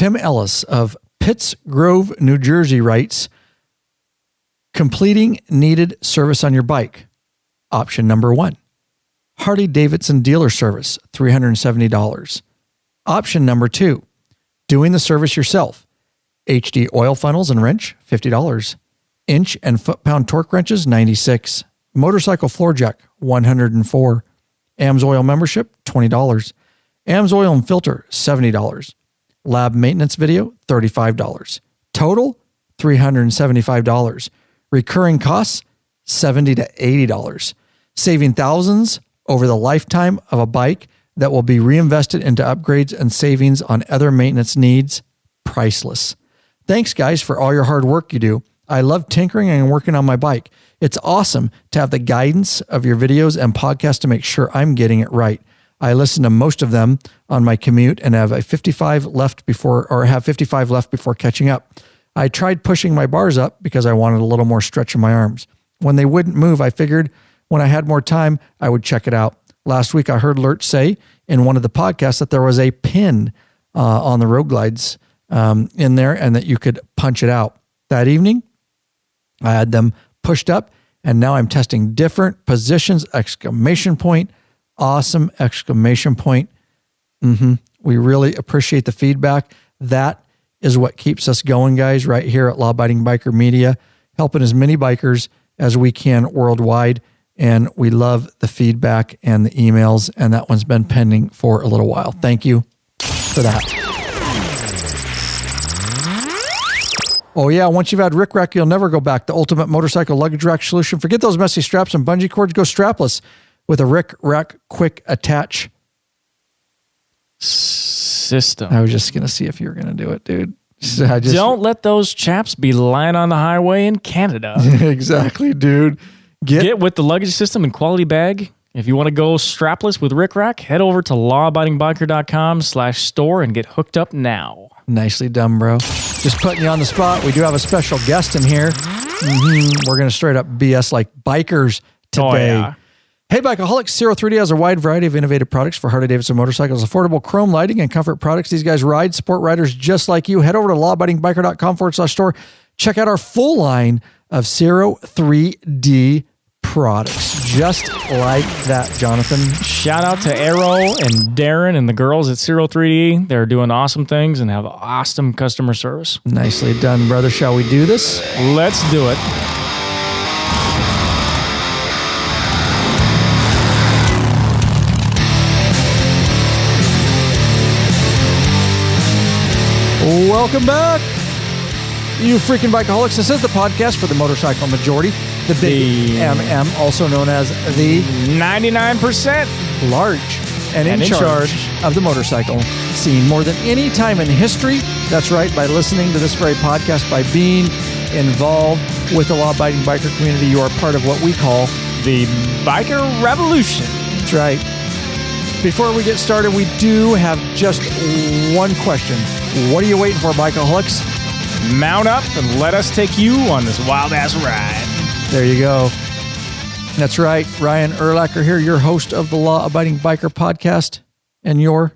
Tim Ellis of Pitts Grove, New Jersey writes, completing needed service on your bike. Option number 1. Harley-Davidson dealer service, $370. Option number 2. Doing the service yourself. HD oil funnels and wrench, $50. Inch and foot-pound torque wrenches, $96. Motorcycle floor jack, $104. AMS oil membership, $20. AMS oil and filter, $70. Lab maintenance video, $35. Total, $375. Recurring costs, $70 to $80. Saving thousands over the lifetime of a bike that will be reinvested into upgrades and savings on other maintenance needs. Priceless. Thanks, guys, for all your hard work you do. I love tinkering and working on my bike. It's awesome to have the guidance of your videos and podcasts to make sure I'm getting it right. I listen to most of them on my commute and have 55 left before catching up. I tried pushing my bars up because I wanted a little more stretch in my arms. When they wouldn't move, I figured when I had more time, I would check it out. Last week, I heard Lurch say in one of the podcasts that there was a pin on the road glides in there and that you could punch it out. That evening, I had them pushed up, and now I'm testing different positions, exclamation point, awesome, exclamation point. We really appreciate the feedback. That is what keeps us going, guys, right here at Law Abiding Biker Media, helping as many bikers as we can worldwide. And we love the feedback and the emails, and that one's been pending for a little while. Thank you for that. Oh yeah, once you've had Rick Rack, you'll never go back. The ultimate motorcycle luggage rack solution. Forget those messy straps and bungee cords. Go strapless with a Rick Rack quick attach system. I was just going to see if you were going to do it, dude. Don't let those chaps be lying on the highway in Canada. Exactly, dude. Get with the luggage system and quality bag. If you want to go strapless with Rick Rack, head over to lawabidingbiker.com/store and get hooked up now. Nicely done, bro. Just putting you on the spot. We do have a special guest in here. We're going to straight up BS like bikers today. Oh, yeah. Hey, Bikeaholics, 03D has a wide variety of innovative products for Harley-Davidson motorcycles, affordable chrome lighting and comfort products. These guys ride, support riders just like you. Head over to lawabidingbiker.com/store. Check out our full line of 03D products. Just like that, Jonathan. Shout out to Arrow and Darren and the girls at 03D. They're doing awesome things and have awesome customer service. Nicely done, brother. Shall we do this? Let's do it. Welcome back, you freaking bikeaholics. This is the podcast for the motorcycle majority, the big MM, also known as the 99% large and in charge of the motorcycle scene more than any time in history. That's right, by listening to this very podcast, by being involved with the law-abiding biker community, you are part of what we call the Biker Revolution. That's right. Before we get started, we do have just one question. What are you waiting for, bikeaholics? Mount up and let us take you on this wild-ass ride. There you go. That's right. Ryan Erlacher here, your host of the Law Abiding Biker podcast, and your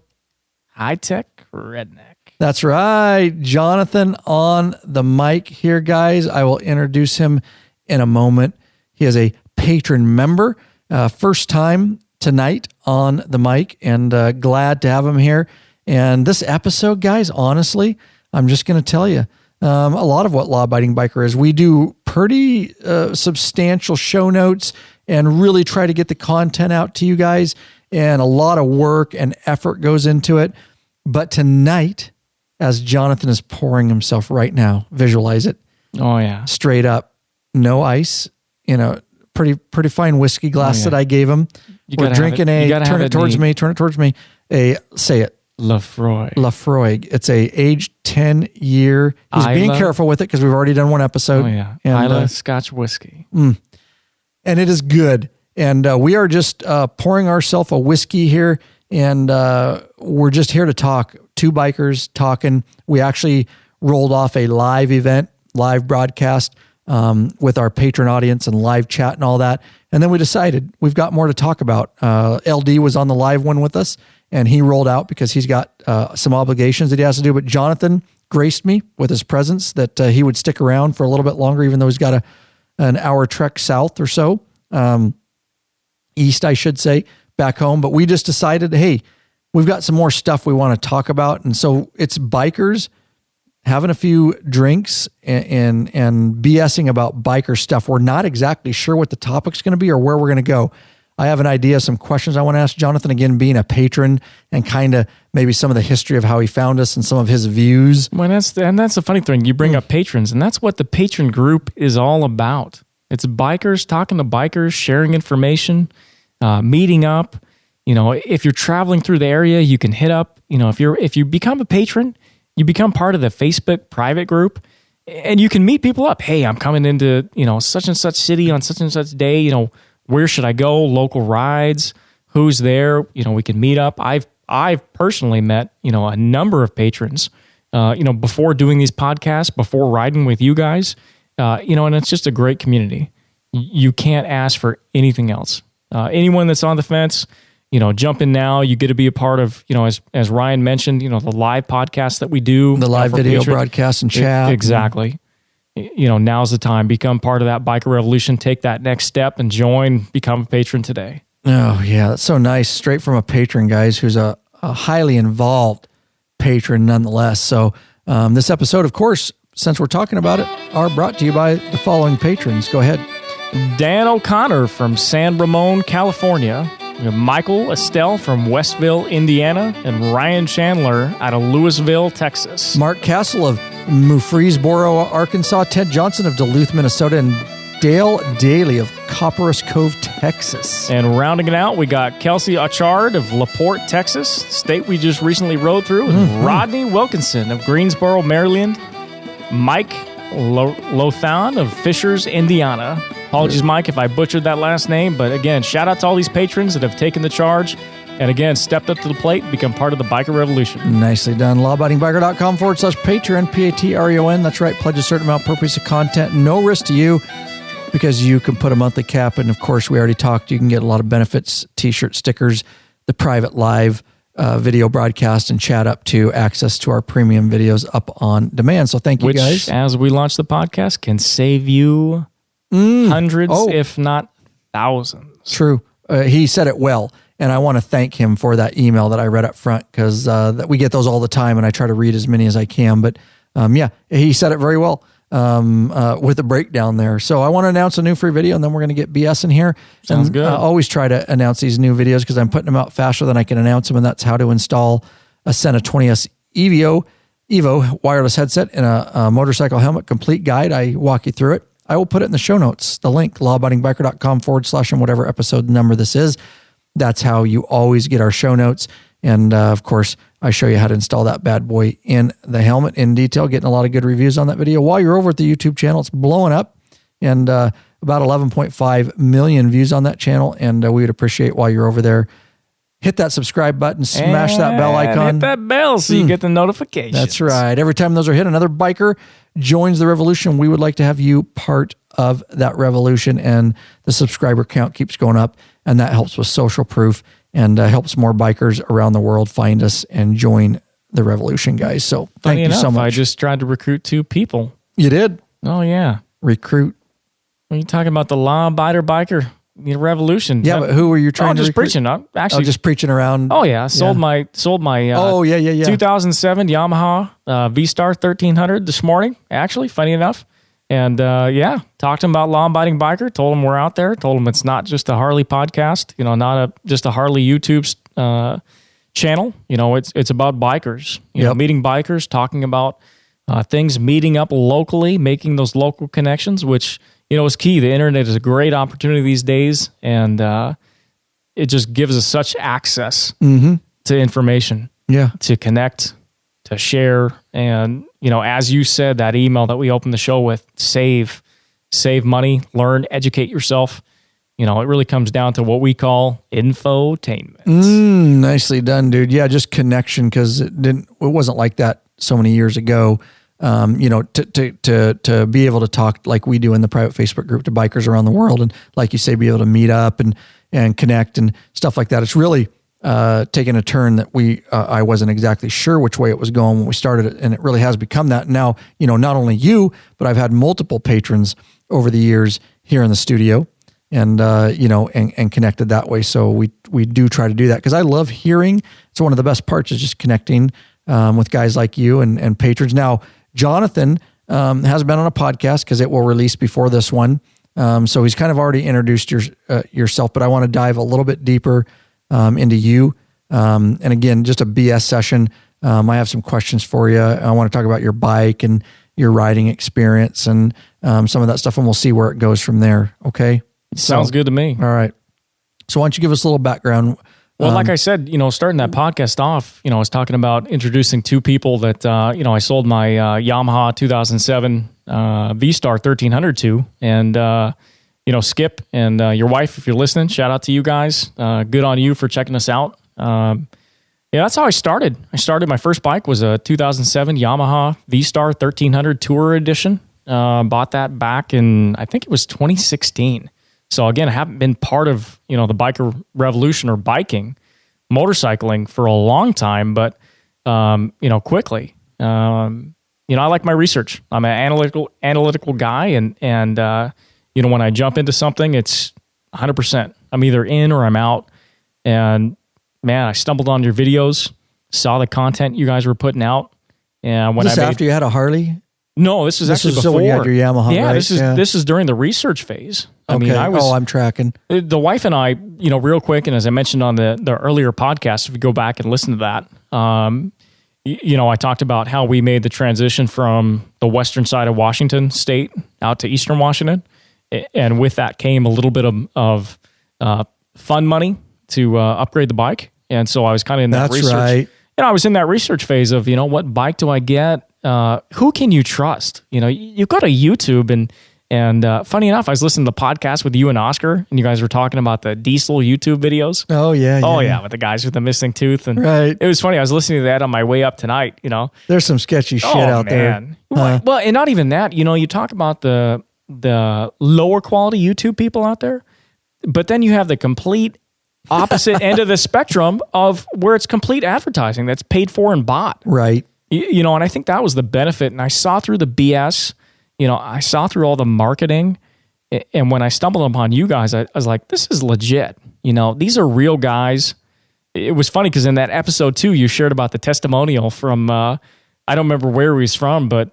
high-tech redneck. That's right. Jonathan on the mic here, guys. I will introduce him in a moment. He is a Patron member. First time tonight on the mic, and glad to have him here. And this episode, guys, honestly, I'm just going to tell you a lot of what Law Abiding Biker is. We do pretty substantial show notes and really try to get the content out to you guys, and a lot of work and effort goes into it. But tonight, as Jonathan is pouring himself right now, visualize it. Oh, yeah. Straight up, no ice, pretty fine whiskey glass that I gave him. We're drinking turn it towards me. Say it. Lafroig. It's a aged 10-year. He's being careful with it because we've already done one episode. Oh, yeah. Isla Scotch whiskey. And it is good. And we are just pouring ourselves a whiskey here, and we're just here to talk. Two bikers talking. We actually rolled off a live event, live broadcast with our Patron audience and live chat and all that. And then we decided we've got more to talk about. LD was on the live one with us, and he rolled out because he's got some obligations that he has to do. But Jonathan graced me with his presence that he would stick around for a little bit longer, even though he's got an hour trek south or so, east, I should say, back home. But we just decided, hey, we've got some more stuff we want to talk about. And so it's bikers having a few drinks and BSing about biker stuff. We're not exactly sure what the topic's going to be or where we're going to go. I have an idea, some questions I want to ask Jonathan, again, being a patron, and kind of maybe some of the history of how he found us and some of his views. Well, that's the funny thing. You bring up patrons, and that's what the patron group is all about. It's bikers talking to bikers, sharing information, meeting up. If you're traveling through the area, you can hit up. If you become a patron, you become part of the Facebook private group, and you can meet people up. Hey, I'm coming into such and such city on such and such day. Where should I go? Local rides. Who's there? We can meet up. I've personally met a number of patrons. Before doing these podcasts, before riding with you guys. And it's just a great community. You can't ask for anything else. Anyone that's on the fence, jump in now. You get to be a part of, as Ryan mentioned, the live podcast that we do. The live video broadcast and chat. Exactly. Now's the time. Become part of that biker revolution. Take that next step and join. Become a patron today. Oh, yeah. That's so nice. Straight from a patron, guys, who's a highly involved patron nonetheless. So this episode, of course, since we're talking about it, are brought to you by the following patrons. Go ahead. Dan O'Connor from San Ramon, California. We have Michael Estelle from Westville, Indiana, and Ryan Chandler out of Louisville, Texas. Mark Castle of Murfreesboro, Arkansas. Ted Johnson of Duluth, Minnesota, and Dale Daly of Copperas Cove, Texas. And rounding it out, we got Kelsey Achard of LaPorte, Texas, state we just recently rode through, and Rodney Wilkinson of Greensboro, Maryland. Mike Lothan of Fishers, Indiana. Apologies, Mike, if I butchered that last name. But again, shout out to all these patrons that have taken the charge and again, stepped up to the plate and become part of the biker revolution. Nicely done. Lawabidingbiker.com/Patreon, Patron. That's right. Pledge a certain amount per piece of content. No risk to you because you can put a monthly cap. And of course, we already talked. You can get a lot of benefits, t-shirt, stickers, the private live video broadcast, and chat up to access to our premium videos up on demand. So thank you, guys. Which, as we launch the podcast, can save you hundreds, if not thousands. True. He said it well. And I want to thank him for that email that I read up front because we get those all the time and I try to read as many as I can. But he said it very well with a breakdown there. So I want to announce a new free video and then we're going to get BS in here. Sounds good. I always try to announce these new videos because I'm putting them out faster than I can announce them. And that's how to install a Sena 20S Evo wireless headset and a motorcycle helmet complete guide. I walk you through it. I will put it in the show notes, the link, lawabidingbiker.com/ and whatever episode number this is. That's how you always get our show notes. And of course, I show you how to install that bad boy in the helmet in detail, getting a lot of good reviews on that video. While you're over at the YouTube channel, it's blowing up and about 11.5 million views on that channel. And we would appreciate while you're over there, hit that subscribe button, smash that bell icon. Hit that bell so you get the notifications. That's right. Every time those are hit, another biker joins the revolution. We would like to have you part of that revolution, and the subscriber count keeps going up, and that helps with social proof and helps more bikers around the world find us and join the revolution, guys. So thank you so much. I just tried to recruit 2 people. You did? Oh, yeah. Recruit? Are you talking about the law-abiding biker revolution? Yeah, but who were you trying to just recruit? preaching. Actually, just preaching around. Oh yeah, sold my 2007 Yamaha V-Star 1300 this morning. Actually, funny enough, and talked to him about law-abiding biker. Told him we're out there. Told him it's not just a Harley podcast. Not just a Harley YouTube channel. It's about bikers. Meeting bikers, talking about things, meeting up locally, making those local connections, which is key. The internet is a great opportunity these days, and it just gives us such access to information, to connect, to share, and as you said, that email that we opened the show with, save money, learn, educate yourself. It really comes down to what we call infotainment. Nicely done, dude. Yeah, just connection, because it wasn't like that so many years ago. To be able to talk like we do in the private Facebook group to bikers around the world, and like you say, be able to meet up and connect and stuff like that. It's really taken a turn that I wasn't exactly sure which way it was going when we started it, and it really has become that. Now, not only you, but I've had multiple patrons over the years here in the studio, and and connected that way. So we do try to do that because I love hearing. It's one of the best parts is just connecting with guys like you and patrons. Now, Jonathan has been on a podcast because it will release before this one. So he's kind of already introduced yourself, but I want to dive a little bit deeper into you. And again, just a BS session. I have some questions for you. I want to talk about your bike and your riding experience and some of that stuff, and we'll see where it goes from there. Okay? Sounds good to me. All right. So why don't you give us a little background? Well, like I said, starting that podcast off, I was talking about introducing two people that, I sold my Yamaha 2007 V-Star 1300 to, and, Skip and your wife, if you're listening, shout out to you guys. Good on you for checking us out. That's how I started. My first bike was a 2007 Yamaha V-Star 1300 Tour Edition. Bought that back in, I think it was 2016. So again, I haven't been part of, the biker revolution or biking, motorcycling for a long time, but, quickly, I like my research. I'm an analytical guy and when I jump into something, it's 100%. I'm either in or I'm out. And man, I stumbled on your videos, saw the content you guys were putting out. And when after you had a Harley? No, this was actually before. When you had your Yamaha, yeah, right? This is during the research phase. Okay. I'm tracking. The wife and I, real quick, and as I mentioned on the earlier podcast, if you go back and listen to that, I talked about how we made the transition from the western side of Washington state out to eastern Washington. And with that came a little bit of fund money to upgrade the bike. And so I was kind of in that research. That's right. I was in that research phase of, what bike do I get? Who can you trust? You go to YouTube and funny enough, I was listening to the podcast with you and Oscar, and you guys were talking about the diesel YouTube videos. Oh yeah. With the guys with the missing tooth, and right. It was funny. I was listening to that on my way up tonight. There's some sketchy shit out there. Well, and not even that. You talk about the lower quality YouTube people out there, but then you have the complete opposite end of the spectrum of where it's complete advertising that's paid for and bought. Right. And I think that was the benefit. And I saw through the BS. I saw through all the marketing, and when I stumbled upon you guys, I was like, this is legit. These are real guys. It was funny because in that episode 2, you shared about the testimonial from, I don't remember where he was from, but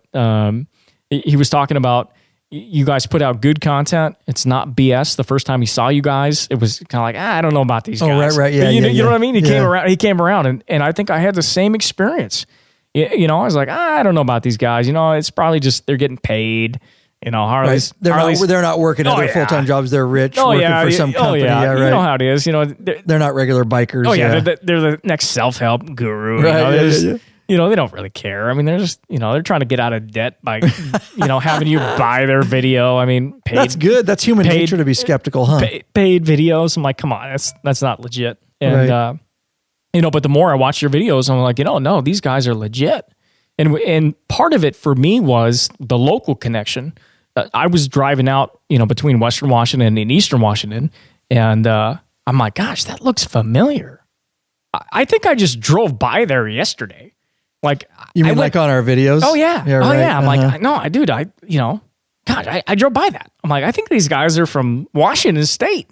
he was talking about you guys put out good content. It's not BS. The first time he saw you guys, it was kind of like, I don't know about these guys. Right. Yeah, you know what I mean? He came around, and I think I had the same experience. I was like, I don't know about these guys. It's probably just they're getting paid. Harley's. Right. They're not working other full-time jobs. They're rich working for some company. Yeah, right. You know how it is. They're not regular bikers. Oh yeah, they're the next self-help guru. Right. They don't really care. I mean, they're just they're trying to get out of debt by having you buy their video. I mean, that's good. That's human nature to be skeptical, huh? Paid videos. I'm like, come on, that's not legit. And right. But the more I watch your videos, I'm like, no, these guys are legit. And part of it for me was the local connection. I was driving out, between Western Washington and Eastern Washington, and I'm like, gosh, that looks familiar. I think I just drove by there yesterday. Like, you mean like on our videos? Oh yeah, right. Yeah. I'm like, no, dude, I drove by that. I'm like, I think these guys are from Washington State.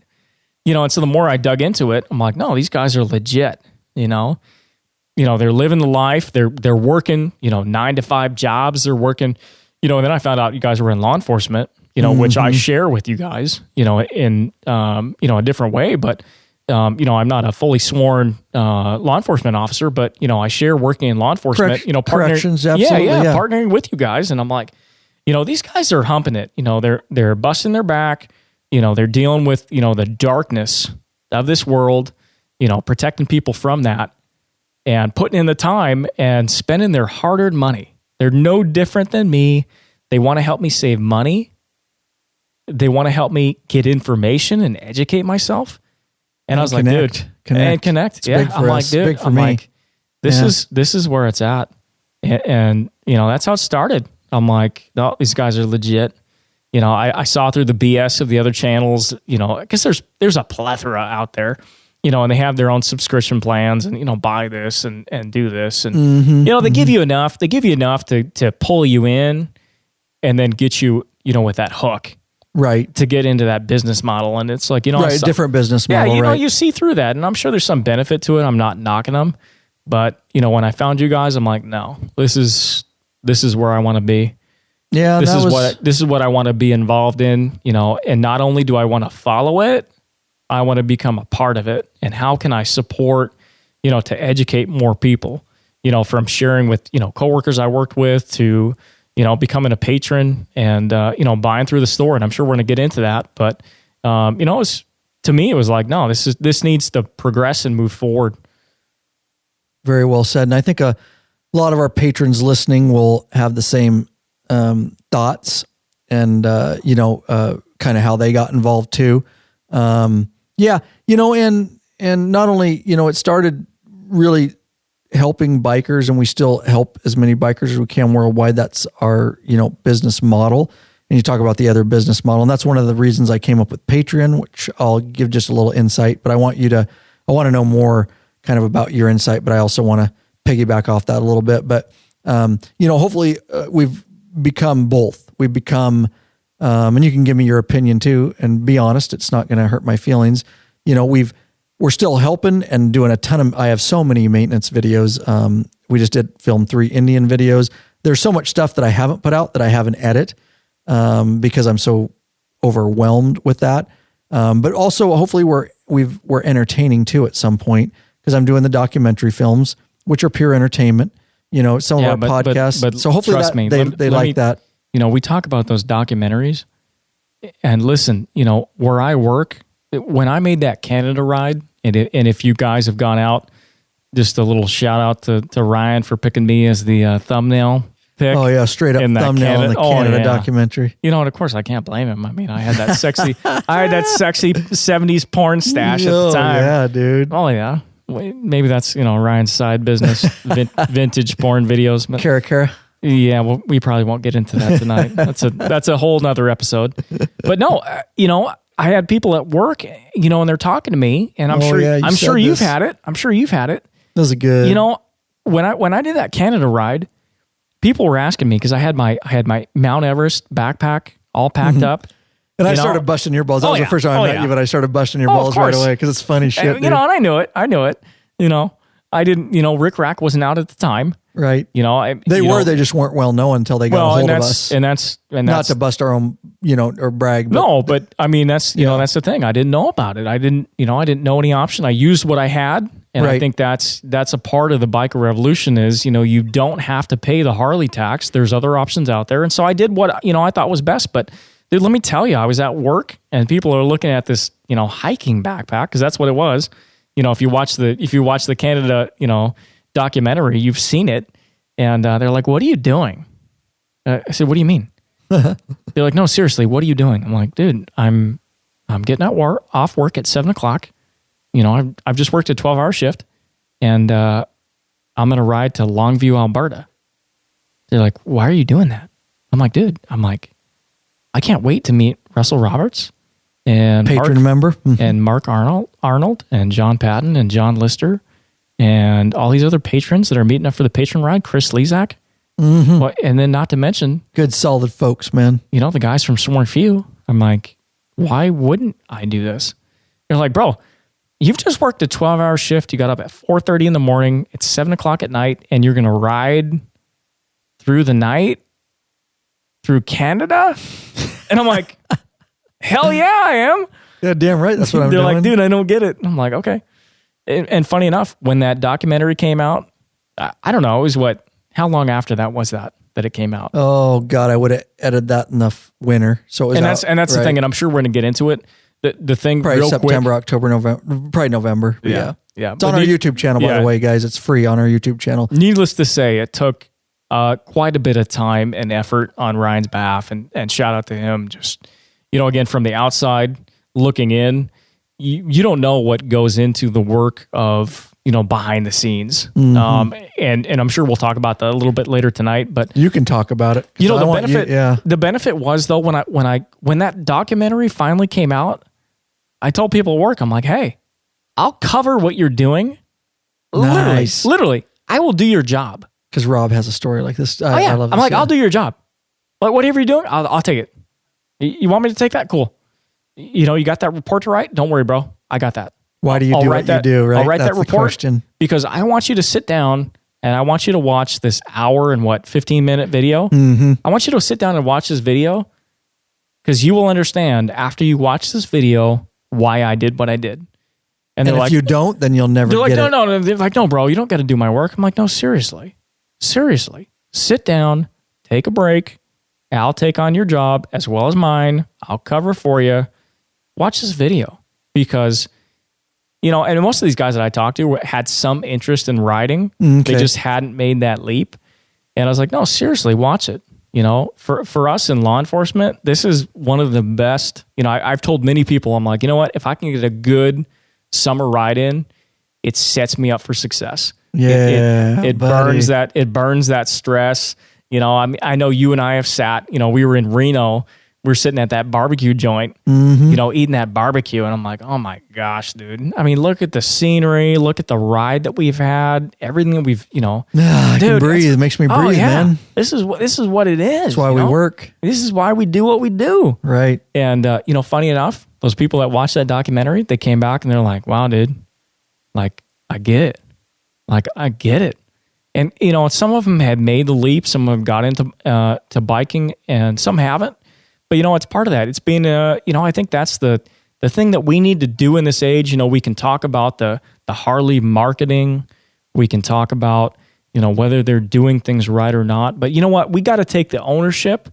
And so the more I dug into it, I'm like, no, these guys are legit. They're living the life. They're working, 9-to-5 jobs. They're working, and then I found out you guys were in law enforcement, which I share with you guys, in, a different way. But, I'm not a fully sworn law enforcement officer, but, I share working in law enforcement, corrections, absolutely. Yeah, partnering with you guys. And I'm like, these guys are humping it. They're busting their back. They're dealing with, the darkness of this world, protecting people from that and putting in the time and spending their hard-earned money. They're no different than me. They want to help me save money. They want to help me get information and educate myself. And I was like, dude, connect. It's big for I'm us. like, dude, Big for I'm me. like, this is where it's at. And that's how it started. I'm like, no, these guys are legit. I saw through the BS of the other channels, because there's a plethora out there. and they have their own subscription plans and, buy this and do this. And, they give you enough. They give you enough to pull you in and then get you, with that hook. Right. To get into that business model. And it's like, right, different business model. Yeah, you see through that. And I'm sure there's some benefit to it. I'm not knocking them. But, when I found you guys, I'm like, no, this is where I want to be. Yeah, this is what I want to be involved in, and not only do I want to follow it, I want to become a part of it. And how can I support, to educate more people, from sharing with, coworkers I worked with to, becoming a patron and, buying through the store. And I'm sure we're going to get into that. But, to me, it was like, no, this needs to progress and move forward. Very well said. And I think a lot of our patrons listening will have the same thoughts and, kind of how they got involved too. And not only, it started really helping bikers, and we still help as many bikers as we can worldwide. That's our, business model. And you talk about the other business model. And that's one of the reasons I came up with Patreon, which I'll give just a little insight, but I want to know more kind of about your insight, but I also want to piggyback off that a little bit. But, hopefully we've become both. We've become, and you can give me your opinion too, and be honest, it's not going to hurt my feelings. We're still helping and doing a ton of, I have so many maintenance videos. We just did film 3 Indian videos. There's so much stuff that I haven't put out that I haven't edit, because I'm so overwhelmed with that. But also hopefully we're entertaining too at some point, because I'm doing the documentary films, which are pure entertainment, some of our podcasts. But so hopefully trust me, they like that. We talk about those documentaries, and listen, where I work, when I made that Canada ride, and if you guys have gone out, just a little shout out to Ryan for picking me as the thumbnail pick. Oh yeah, straight up thumbnail in the Canada documentary. And of course I can't blame him. I mean, I had that sexy 70s porn stash at the time. Yeah, dude. Oh yeah. Maybe that's, Ryan's side business, vintage porn videos. Cara. Yeah, well, we probably won't get into that tonight. That's a whole nother episode. But no, I had people at work, and they're talking to me, and I'm sure you've had it. I'm sure you've had it. Those are good. When I did that Canada ride, people were asking me, because I had my Mount Everest backpack all packed up. And I started busting your balls. That was the first time I met you, but I started busting your balls right away because it's funny shit. And, and I knew it. I didn't, Rick Rack wasn't out at the time. Right. They just weren't well known until they got a hold of us. And that's not to bust our own, or brag. But, no, but I mean, that's the thing. I didn't know about it. I didn't know any option. I used what I had. And I think that's a part of the biker revolution is, you don't have to pay the Harley tax. There's other options out there. And so I did what, I thought was best. But dude, let me tell you, I was at work and people are looking at this, hiking backpack, because that's what it was. If you watch the Canada, documentary, you've seen it. And they're like, "What are you doing?" I said, "What do you mean?" They're like, "No, seriously, what are you doing?" I'm like, "Dude, I'm getting off work at 7:00. I've just worked a 12-hour shift, and I'm gonna ride to Longview, Alberta." They're like, "Why are you doing that?" I'm like, "Dude, I can't wait to meet Russell Roberts and Patron member and Mark Arnold and John Patton and John Lister and all these other patrons that are meeting up for the patron ride, Chris Lezak. Well, and then not to mention... Good, solid folks, man. The guys from Sworn Few. I'm like, why wouldn't I do this? They're like, bro, you've just worked a 12-hour shift. You got up at 4:30 in the morning. It's 7:00 at night, and you're going to ride through the night through Canada? And I'm like, hell yeah, I am. Yeah, damn right. That's what I'm doing. They're like, dude, I don't get it. I'm like, okay. And funny enough, when that documentary came out, I don't know, it was how long after that was that it came out? Oh God, I would have edited that in the winter. So it was that's the thing, and I'm sure we're going to get into it. The thing, probably real September, quick, October, November, probably November. Yeah. It's on our YouTube channel, by the way, guys. It's free on our YouTube channel. Needless to say, it took quite a bit of time and effort on Ryan's behalf, and shout out to him. Just again, from the outside looking in, you don't know what goes into the work of behind the scenes. And I'm sure we'll talk about that a little bit later tonight. But you can talk about it. The benefit was though when that documentary finally came out, I told people at work, I'm like, hey, I'll cover what you're doing. Nice. Literally, I will do your job. Because Rob has a story like this. I love this. I'm like, I'll do your job. Like, whatever you're doing, I'll take it. You want me to take that? Cool. You got that report to write? Don't worry, bro. I got that. Why do you do what you do, right? I'll write That's that report question. because I want you to sit down and I want you to watch this hour and 15-minute video. Mm-hmm. I want you to sit down and watch this video because you will understand after you watch this video why I did what I did. And if you don't, then you'll never get it. No. They're like, no, bro, you don't got to do my work. I'm like, no, seriously. Sit down, take a break. I'll take on your job as well as mine. I'll cover for you. Watch this video because, and most of these guys that I talked to had some interest in riding. Okay. They just hadn't made that leap. And I was like, no, seriously, watch it. For us in law enforcement, this is one of the best. I've told many people, I'm like, you know what? If I can get a good summer ride in, it sets me up for success. Yeah, it burns that stress. I know you and I have sat, we were in Reno, we were sitting at that barbecue joint, eating that barbecue. And I'm like, oh my gosh, dude. I mean, look at the scenery, look at the ride that we've had, everything that we've, I can breathe. It makes me breathe, man. This is what it is. That's why we work. This is why we do what we do. Right. And, funny enough, those people that watched that documentary, they came back and they're like, wow, dude, like, I get it. Like, I get it. And, some of them had made the leap. Some of them got into to biking and some haven't. But, it's part of that. It's been, I think that's the thing that we need to do in this age. We can talk about the Harley marketing. We can talk about, whether they're doing things right or not. But you know what? We got to take the ownership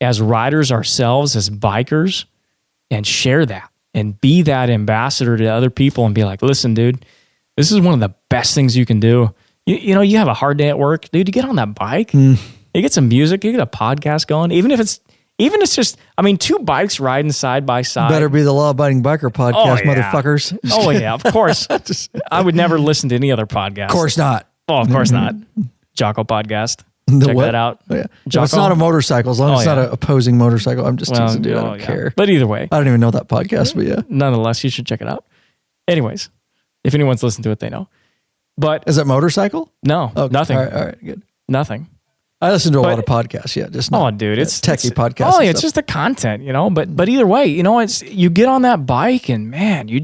as riders ourselves, as bikers, and share that and be that ambassador to other people and be like, listen, dude, this is one of the best things you can do. You have a hard day at work, dude. You get on that bike, you get some music, you get a podcast going. Even if it's just, two bikes riding side by side. Better be the Law-Abiding Biker podcast, motherfuckers. Oh yeah, of course. I would never listen to any other podcast. Of course not. Oh, of course not. Jocko podcast. Check that out. Oh, yeah. It's not a motorcycle. As long as it's not an opposing motorcycle, I'm just teasing, dude. I don't care. But either way, I don't even know that podcast. But yeah, nonetheless, you should check it out. Anyways, if anyone's listened to it, they know. But is it motorcycle? No, nothing. All right, good. Nothing. I listen to a lot of podcasts. Yeah, just not, dude, it's techie podcasts. Oh, it's just the content, But either way, it's you get on that bike and man, you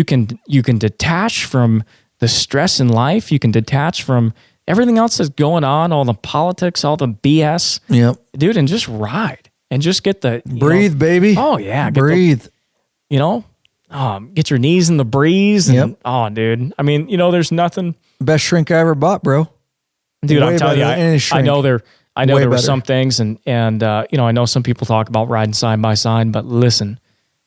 can detach from the stress in life. You can detach from everything else that's going on, all the politics, all the BS. Yep, dude, and just ride and just get the breathe, baby. Oh yeah, breathe. Get your knees in the breeze. And, oh, dude. There's nothing. Best shrink I ever bought, bro. Dude, I'm telling you, I know there were some things, and I know some people talk about riding side by side, but listen,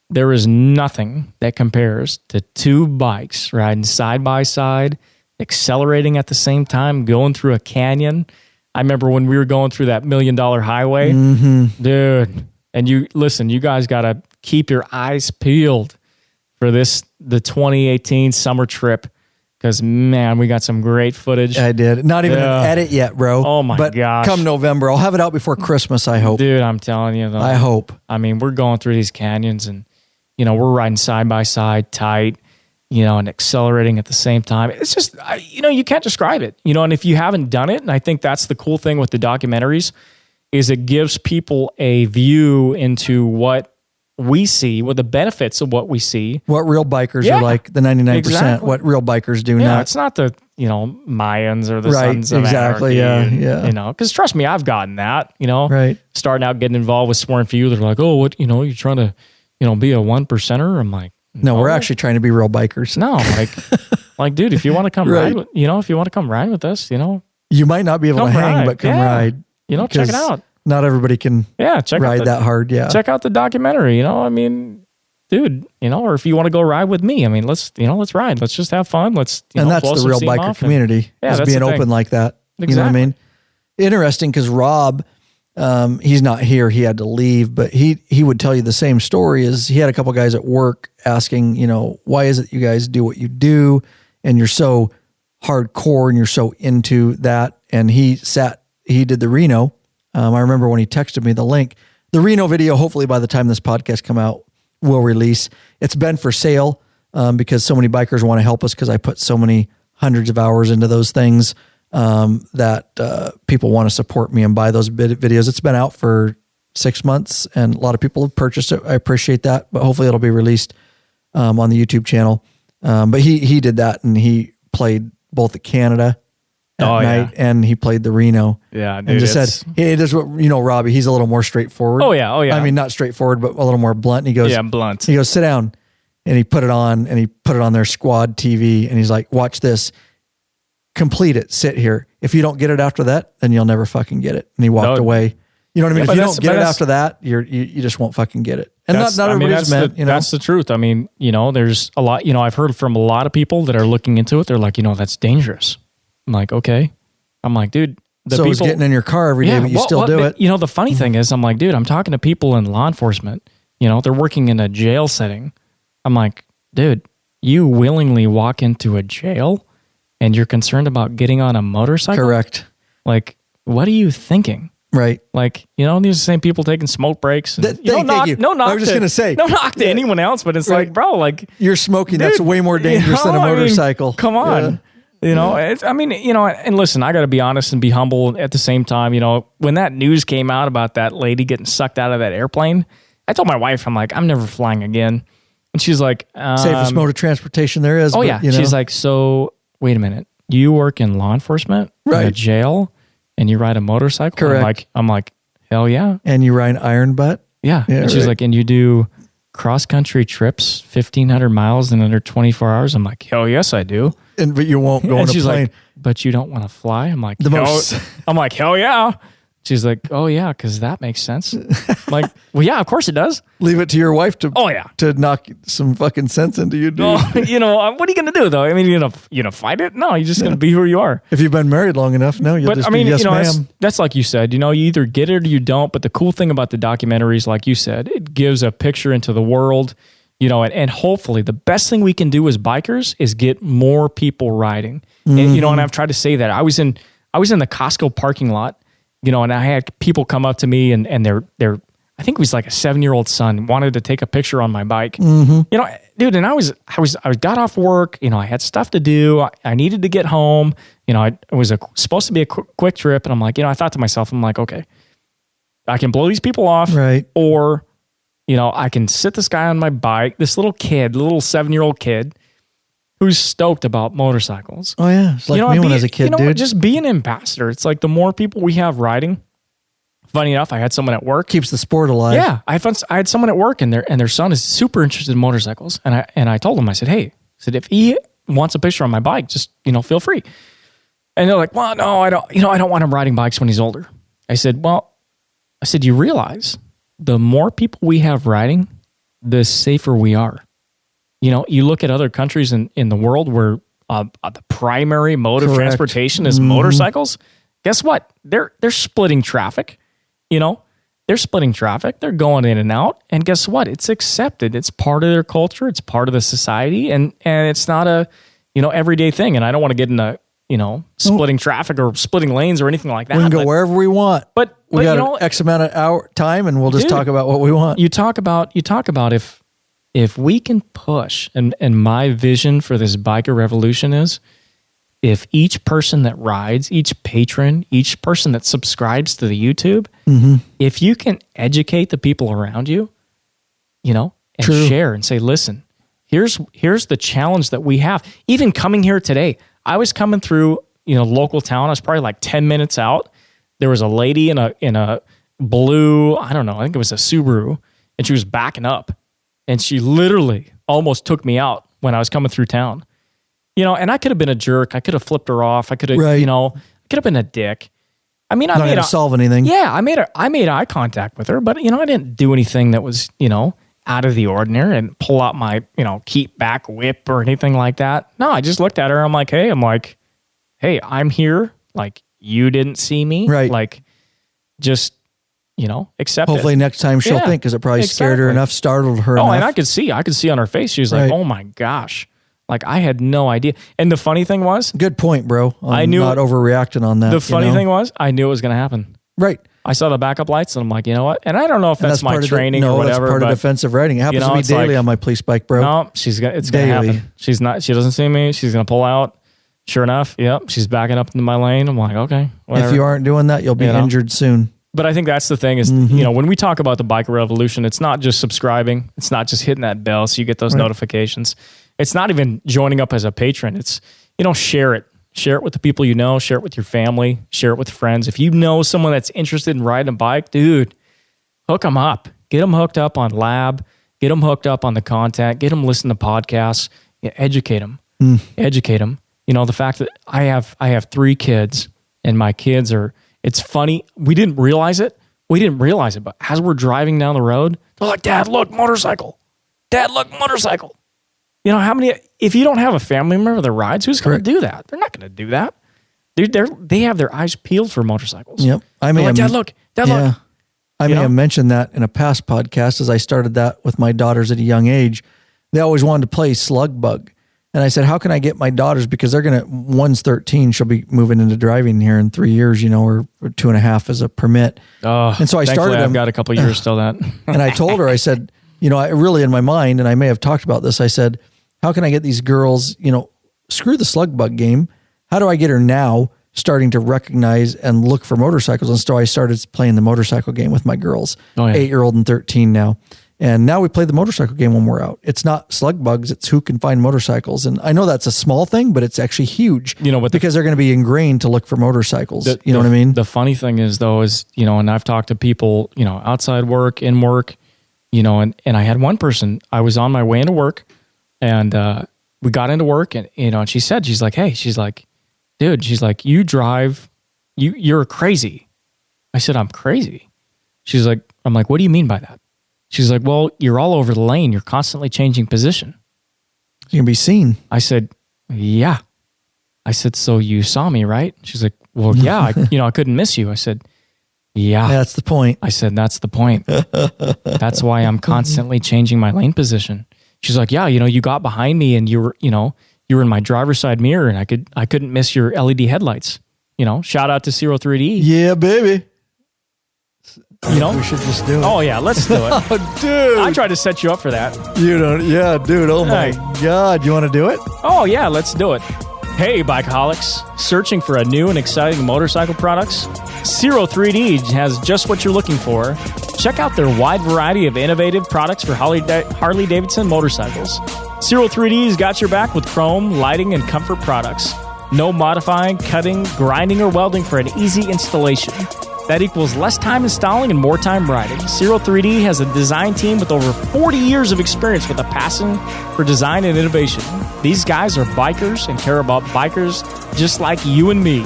there is nothing that compares to two bikes riding side by side, accelerating at the same time, going through a canyon. I remember when we were going through that $1 Million Highway, dude. And you guys got to keep your eyes peeled for the 2018 summer trip. Because, man, we got some great footage. I did. Not even an edit yet, bro. Oh, my gosh. Come November. I'll have it out before Christmas, I hope. Dude, I'm telling you. I hope. We're going through these canyons and, we're riding side by side, tight, and accelerating at the same time. It's just, you can't describe it. And if you haven't done it, and I think that's the cool thing with the documentaries, is it gives people a view into what we see, what the benefits of what we see. What real bikers are like, the 99%, exactly. What real bikers do now. It's not the, Mayans or the Sons of Anarchy. Yeah. Because trust me, I've gotten that, Right. Starting out getting involved with Sworn Few, they're like, oh, what, you're trying to, be a 1%er? I'm like, no, we're actually trying to be real bikers. No, like, dude, if you want to come ride, if you want to come ride with us, you might not be able to hang, but come ride. Check it out. Not everybody can ride that hard. Yeah. Check out the documentary, dude, or if you want to go ride with me, let's ride. Let's just have fun. Let's, and that's the real biker community. Is being open like that. Exactly. You know what I mean? Interesting. Cause Rob, he's not here. He had to leave, but he would tell you the same story. Is he had a couple guys at work asking, why is it you guys do what you do? And you're so hardcore and you're so into that. And he did the Reno. I remember when he texted me the link. The Reno video, hopefully by the time this podcast come out, will release. It's been for sale. because so many bikers want to help us because I put so many hundreds of hours into those things that people want to support me and buy those videos. It's been out for 6 months and a lot of people have purchased it. I appreciate that, but hopefully it'll be released on the YouTube channel. But he did that and he played both at Canada at night and he played the Reno. Yeah, dude, and just said, hey, this is what, Robbie, he's a little more straightforward. Oh yeah. I mean, not straightforward, but a little more blunt. And he goes, blunt. He goes, sit down. And he put it on and he put it on their squad TV and he's like, watch this, complete it, sit here. If you don't get it after that, then you'll never fucking get it. And he walked away. You know what I mean? If you don't get it after that, you just won't fucking get it. And not everybody's meant, That's the truth. I mean, there's a lot, I've heard from a lot of people that are looking into it. They're like, that's dangerous. I'm like, okay. I'm like, dude, it's getting in your car every day, but you still do it. The funny thing is, I'm like, dude, I'm talking to people in law enforcement, they're working in a jail setting. I'm like, dude, you willingly walk into a jail and you're concerned about getting on a motorcycle? Correct. Like, what are you thinking? Right. Like, these are the same people taking smoke breaks. And, thank you. I was just going to say. No knock to anyone else, but it's like, bro, like. You're smoking. Dude, that's way more dangerous than a motorcycle. Come on. Yeah. And listen, I got to be honest and be humble at the same time. When that news came out about that lady getting sucked out of that airplane, I told my wife, I'm like, I'm never flying again. And she's like, safest mode of transportation there is. Oh, yeah. She's like, so wait a minute. You work in law enforcement, in a jail, and you ride a motorcycle? Correct. I'm like, hell yeah. And you ride iron butt? Yeah. And she's like, and you do cross-country trips, 1,500 miles in under 24 hours? I'm like, hell yes, I do. But you won't go on a plane. She's like, but you don't want to fly? I'm like, I'm like, hell yeah. She's like, oh yeah, because that makes sense. I'm like, well, yeah, of course it does. Leave it to your wife to to knock some fucking sense into you, dude. What are you gonna do though? I mean, you gonna fight it? No, you're just gonna be who you are. If you've been married long enough, no, you'll just be yes, ma'am. That's like you said. You either get it or you don't. But the cool thing about the documentaries, like you said, it gives a picture into the world. And hopefully the best thing we can do as bikers is get more people riding. Mm-hmm. And I've tried to say that. I was in the Costco parking lot. And I had people come up to me and they're I think it was like a 7-year-old son wanted to take a picture on my bike. Mm-hmm. Dude, and I got off work, I had stuff to do. I needed to get home. It was supposed to be a quick trip. And I'm like, I thought to myself, I'm like, okay, I can blow these people off. Right. Or, I can sit this guy on my bike, this little 7-year-old kid who's stoked about motorcycles. Oh yeah. It's like me when I was a kid, dude. Just be an ambassador. It's like the more people we have riding. Funny enough, I had someone at work. Keeps the sport alive. Yeah. I had someone at work and their son is super interested in motorcycles. And I told him, I said, hey, if he wants a picture on my bike, just, feel free. And they're like, well, no, I don't want him riding bikes when he's older. I said, you realize the more people we have riding, the safer we are. You look at other countries in the world where the primary mode of transportation is motorcycles. Guess what? They're splitting traffic. They're splitting traffic. They're going in and out. And guess what? It's accepted. It's part of their culture. It's part of the society. And it's not a everyday thing. And I don't want to get into splitting traffic or splitting lanes or anything like that. We can go wherever we want. But we got X amount of time, and we'll just talk about what we want. You talk about if we can push, and my vision for this biker revolution is, if each person that rides, each patron, each person that subscribes to the YouTube, if you can educate the people around you, and share and say, listen, here's the challenge that we have. Even coming here today, I was coming through, local town. I was probably like 10 minutes out. There was a lady in a blue, I don't know, I think it was a Subaru, and she was backing up. And she literally almost took me out when I was coming through town. And I could have been a jerk. I could have flipped her off. I could have, I could have been a dick. I mean, I didn't solve anything. Yeah, I made eye contact with her, but I didn't do anything that was, out of the ordinary and pull out my, keep back whip or anything like that. No, I just looked at her. I'm like, hey, I'm here. Like, you didn't see me. Right. Like, just, accept Hopefully it. next time she'll think, because it probably scared her enough, startled her enough. And I could see on her face. She was like, oh my gosh. Like, I had no idea. And the funny thing was, good point, bro. I knew not overreacting on that. The funny thing was, I knew it was going to happen. Right. I saw the backup lights and I'm like, you know what? And I don't know if that's my training or whatever. That's part of defensive riding. It happens to me daily on my police bike, bro. No, it's going to happen. She doesn't see me. She's going to pull out. Sure enough, yep, she's backing up into my lane. I'm like, okay, whatever. If you aren't doing that, you'll be injured soon. But I think that's the thing is, when we talk about the biker revolution, it's not just subscribing. It's not just hitting that bell so you get those notifications. It's not even joining up as a patron. It's, share it. Share it with the people you know. Share it with your family. Share it with friends. If you know someone that's interested in riding a bike, dude, hook them up. Get them hooked up on Lab. Get them hooked up on the content. Get them listening to podcasts. Educate them. Educate them. The fact that I have 3 kids and my kids are, it's funny. We didn't realize it. But as we're driving down the road, they're like, Dad, look, motorcycle. Dad, look, motorcycle. How many, if you don't have a family member that rides, who's going to do that? They're not going to do that. They have their eyes peeled for motorcycles. Yep. Dad, look. Look. I may have mentioned that in a past podcast as I started that with my daughters at a young age. They always wanted to play slug bug. And I said, how can I get my daughters? Because one's 13. She'll be moving into driving here in 3 years, or 2.5 as a permit. And so I started. I've got a couple of years still that. And I told her, I said, I really in my mind, and I may have talked about this, I said, how can I get these girls, screw the slug bug game. How do I get her now starting to recognize and look for motorcycles? And so I started playing the motorcycle game with my girls, 8-year-old and 13 now. And now we play the motorcycle game when we're out. It's not slug bugs. It's who can find motorcycles. And I know that's a small thing, but it's actually huge, because they're going to be ingrained to look for motorcycles. You know what I mean? The funny thing is though, and I've talked to people, outside work, in work, and I had one person, I was on my way into work and, we got into work and, and she said, she's like, hey, she's like, dude, she's like, you drive, you're crazy. I said, I'm crazy. She's like, I'm like, what do you mean by that? She's like, well, you're all over the lane. You're constantly changing position. You can be seen. I said, yeah. I said, so you saw me, right? She's like, well, yeah, I couldn't miss you. I said, yeah. That's the point. I said, that's the point. That's why I'm constantly changing my lane position. She's like, yeah, you got behind me and you were in my driver's side mirror and I couldn't miss your LED headlights. Shout out to 03D. Yeah, baby. We should just do it. Oh yeah, let's do it. Oh, dude. I tried to set you up for that. You don't, yeah, dude. Oh my God. You want to do it? Oh yeah, let's do it. Hey, bikeaholics. Searching for a new and exciting motorcycle products? 03D has just what you're looking for. Check out their wide variety of innovative products for Harley-Davidson motorcycles. 03D's got your back with chrome, lighting, and comfort products. No modifying, cutting, grinding, or welding for an easy installation. That equals less time installing and more time riding. 03D has a design team with over 40 years of experience with a passion for design and innovation. These guys are bikers and care about bikers just like you and me.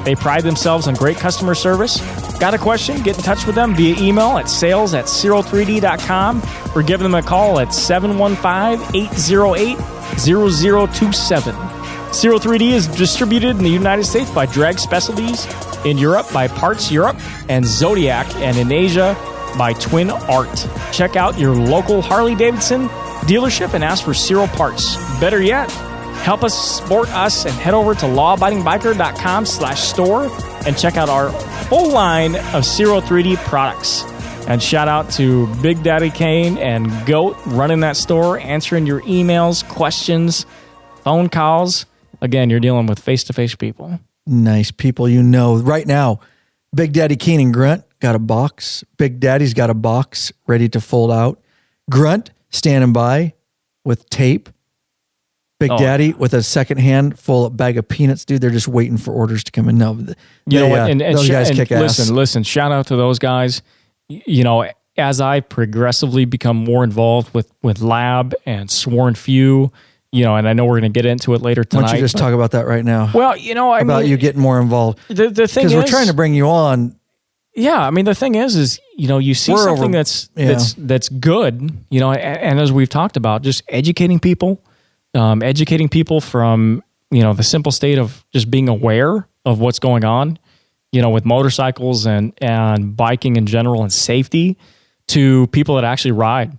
They pride themselves on great customer service. Got a question? Get in touch with them via email at sales@03d.com or give them a call at 715-808-0027. 03D is distributed in the United States by Drag Specialties, in Europe by Parts Europe and Zodiac, and in Asia by Twin Art. Check out your local Harley-Davidson dealership and ask for Cyril Parts. Better yet, help us support us and head over to lawabidingbiker.com/store and check out our full line of 03D products. And shout out to Big Daddy Kane and Goat running that store, answering your emails, questions, phone calls. Again, you're dealing with face-to-face people. Nice people, right now. Big Daddy Kane and Grunt got a box. Big Daddy's got a box ready to fold out. Grunt standing by with tape. Big Daddy with a second hand full of bag of peanuts, dude. They're just waiting for orders to come in. No, those guys kick ass. Listen, shout out to those guys. As I progressively become more involved with Lab and Sworn Few, and I know we're going to get into it later tonight. Why don't you just talk about that right now? Well, about you getting more involved. The thing is, because we're trying to bring you on. Yeah, the thing is you see something that's good, and as we've talked about, just educating people from the simple state of just being aware of what's going on, with motorcycles and biking in general and safety, to people that actually ride.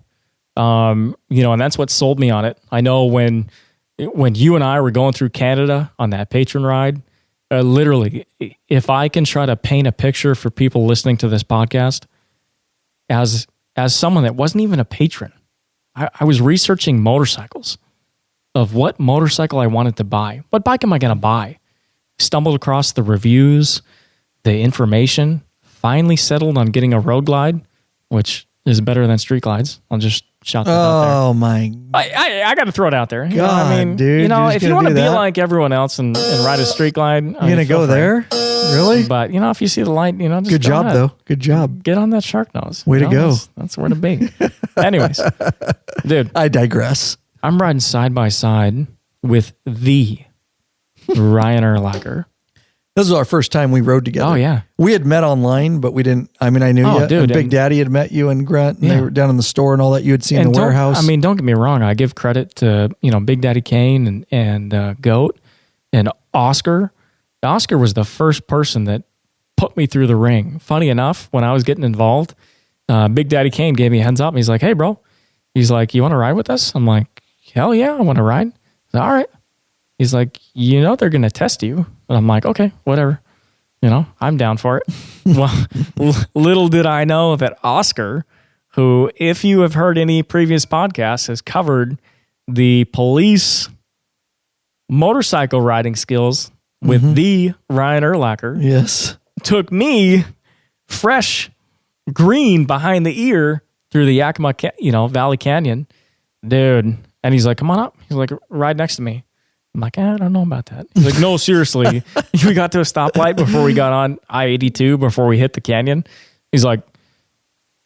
And that's what sold me on it. I know when you and I were going through Canada on that Patron ride, Literally, if I can try to paint a picture for people listening to this podcast, as someone that wasn't even a patron, I was researching motorcycles, of what motorcycle I wanted to buy. What bike am I going to buy? Stumbled across the reviews, the information, finally settled on getting a road glide, which is better than street glides. I'll just shout that out there. Oh my! I got to throw it out there. God, I mean, dude, if you want to be like everyone else and ride a street glide, you're gonna go there, really? But if you see the light, just good job ahead. Though. Good job. Get on that shark nose. Way to go. That's where to be. Anyways, dude, I digress. I'm riding side by side with the Ryan Erlacher. This was our first time we rode together. Oh, yeah. We had met online, but we didn't. I mean, I knew you. Dude, and Big Daddy had met you and Grant, and Yeah. they were down in the store and all that. You had seen the warehouse. I mean, don't get me wrong. I give credit to, Big Daddy Kane and Goat and Oscar. Oscar was the first person that put me through the ring. Funny enough, when I was getting involved, Big Daddy Kane gave me a heads up. He's like, hey, bro. He's like, you want to ride with us? I'm like, hell yeah, I want to ride. Said, all right. He's like, they're going to test you. And I'm like, okay, whatever. I'm down for it. Well, little did I know that Oscar, who, if you have heard any previous podcasts, has covered the police motorcycle riding skills with the Ryan Erlacher. Yes. Took me fresh green behind the ear through the Yakima, Valley Canyon. Dude. And he's like, come on up. He's like, ride next to me. I'm like, I don't know about that. He's like, no, seriously. We got to a stoplight before we got on I-82, before we hit the canyon. He's like,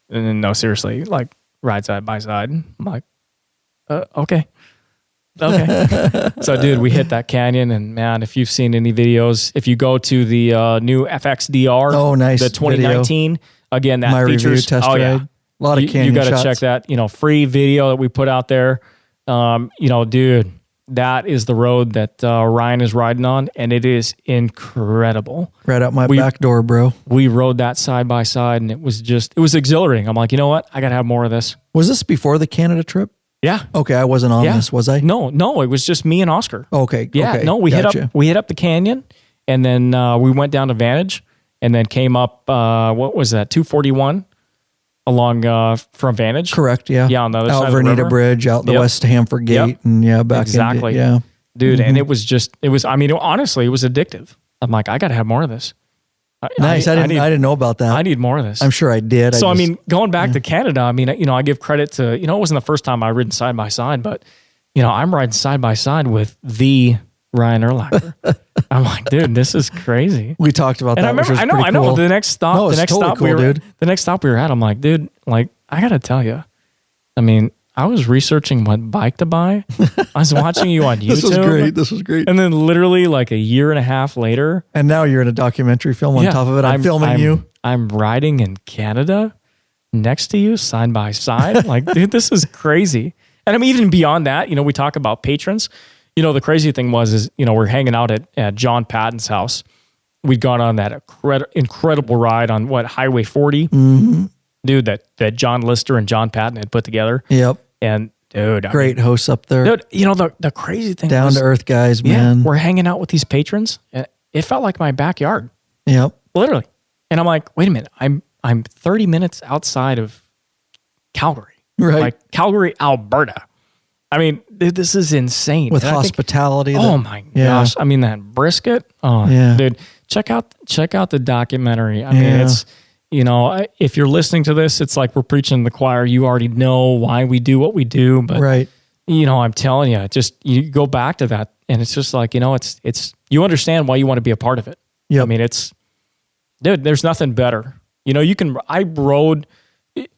no, seriously, like, ride side by side. I'm like, okay. So, dude, we hit that canyon, and man, if you've seen any videos, if you go to the new FXDR, oh, nice, the 2019, video. Again, that my features review test ride. A lot of canyon You got to shots. check that, free video that we put out there. Dude, that is the road that Ryan is riding on, and it is incredible. Right out my back door, bro. We rode that side by side, and it was exhilarating. I'm like, you know what? I got to have more of this. Was this before the Canada trip? Yeah. Okay, I wasn't on this, was I? No, it was just me and Oscar. Okay. Yeah, okay, no, we gotcha. hit up the canyon, and then we went down to Vantage, and then came up, what was that, 241 along from Vantage? Correct, yeah. Yeah, on the other out side of the Vernita river. Bridge, out the West Hanford Gate, and back exactly. into, Dude, and honestly, it was addictive. I'm like, I got to have more of this. Nice. I didn't know about that. I need more of this. I'm sure I did. So, going back to Canada, I give credit to, it wasn't the first time I ridden side by side, but, I'm riding side by side with the Ryan Erlacher. I'm like, dude, this is crazy. We talked about and that. I remember, which was I know. cool. The next stop, No, the next stop we were at, I'm like, dude, like, I got to tell you, I was researching what bike to buy. I was watching you on YouTube. This was great. And then literally like a year and a half later. And now you're in a documentary film on top of it. I'm filming you. I'm riding in Canada next to you side by side. Like, dude, this is crazy. And even beyond that, we talk about patrons. The crazy thing is we're hanging out at John Patton's house. We'd gone on that incredible ride on Highway 40. Mm-hmm. Dude, that John Lister and John Patton had put together. Yep. And dude, great hosts up there. Dude, the crazy thing down to earth guys, man. We're hanging out with these patrons, and it felt like my backyard. Yep. Literally. And I'm like, wait a minute, I'm 30 minutes outside of Calgary. Right. Like Calgary, Alberta. Dude, this is insane. With hospitality. Oh my gosh. That brisket. Oh yeah. Dude, check out the documentary. It's if you're listening to this, it's like we're preaching to the choir. You already know why we do what we do, but right. I'm telling you, you go back to that, and it's just like, it's you understand why you want to be a part of it. Yep. Dude, there's nothing better. I rode,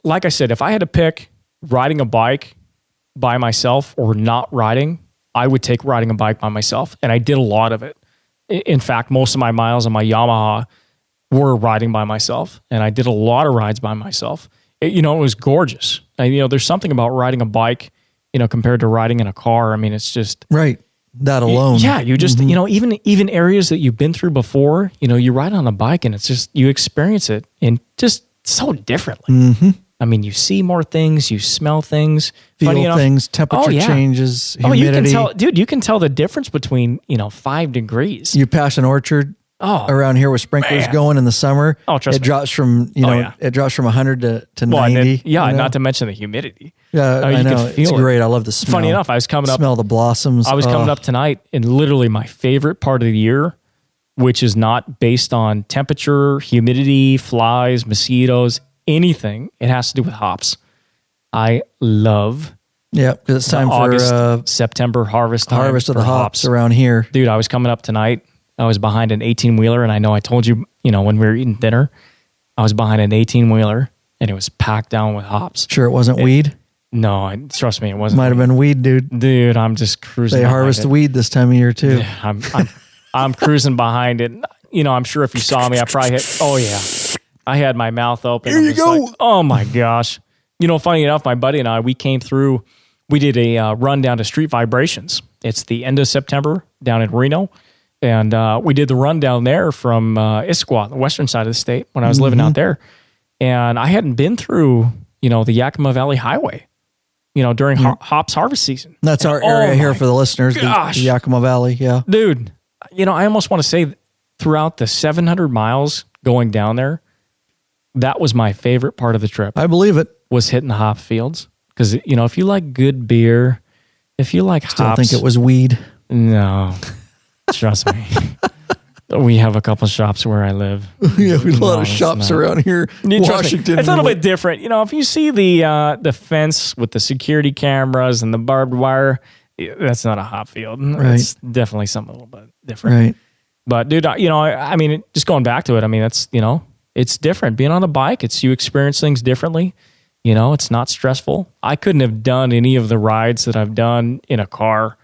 like I said, if I had to pick riding a bike by myself or not riding, I would take riding a bike by myself, and I did a lot of it. In fact, most of my miles on my Yamaha were riding by myself, and I did a lot of rides by myself. It was gorgeous. There's something about riding a bike, compared to riding in a car. It's just right. That alone. Yeah, you just even areas that you've been through before, you ride on a bike, and it's just you experience it in just so differently. Mm-hmm. I mean, you see more things, you smell things, feel things, temperature changes, humidity. Oh, you can tell, dude, you can tell the difference between, 5 degrees. You pass an orchard around here with sprinklers going in the summer. Oh, trust me. Drops from, it drops from 100 to 90. Then, not to mention the humidity. Yeah, I know. It's great. I love the smell. Funny enough, I was coming up. Smell the blossoms. I was coming up tonight, and literally my favorite part of the year, which is not based on temperature, humidity, flies, mosquitoes, anything. It has to do with hops. I love because it's time for September harvest time. Harvest of the hops around here. Dude, I was coming up tonight. I was behind an 18-wheeler, and I know I told you, when we were eating dinner, I was behind an 18-wheeler, and it was packed down with hops. Sure it wasn't weed? No, trust me, it wasn't. Might have been weed, dude. Dude, I'm just cruising. They harvest weed this time of year, too. Yeah, I'm cruising behind it. I'm sure if you saw me, I probably hit, I had my mouth open. Here you go. Like, oh my gosh. Funny enough, my buddy and I, we did a run down to Street Vibrations. It's the end of September down in Reno. And we did the run down there from Issaquah, the western side of the state, when I was living out there. And I hadn't been through, the Yakima Valley Highway, during hops harvest season. That's our area here for the listeners, the Yakima Valley, yeah. Dude, I almost want to say throughout the 700 miles going down there, that was my favorite part of the trip. I believe it. Was hitting the hop fields. Because, if you like good beer, if you like hops. Still think it was weed. No. Trust me. We have a couple shops where I live. Yeah, we have a lot of shops around here. Washington. It's a little bit different. If you see the fence with the security cameras and the barbed wire, that's not a hop field. Right. It's definitely something a little bit different. Right. But dude, I mean, just going back to it, I mean, that's, it's different. Being on a bike, you experience things differently. It's not stressful. I couldn't have done any of the rides that I've done in a car.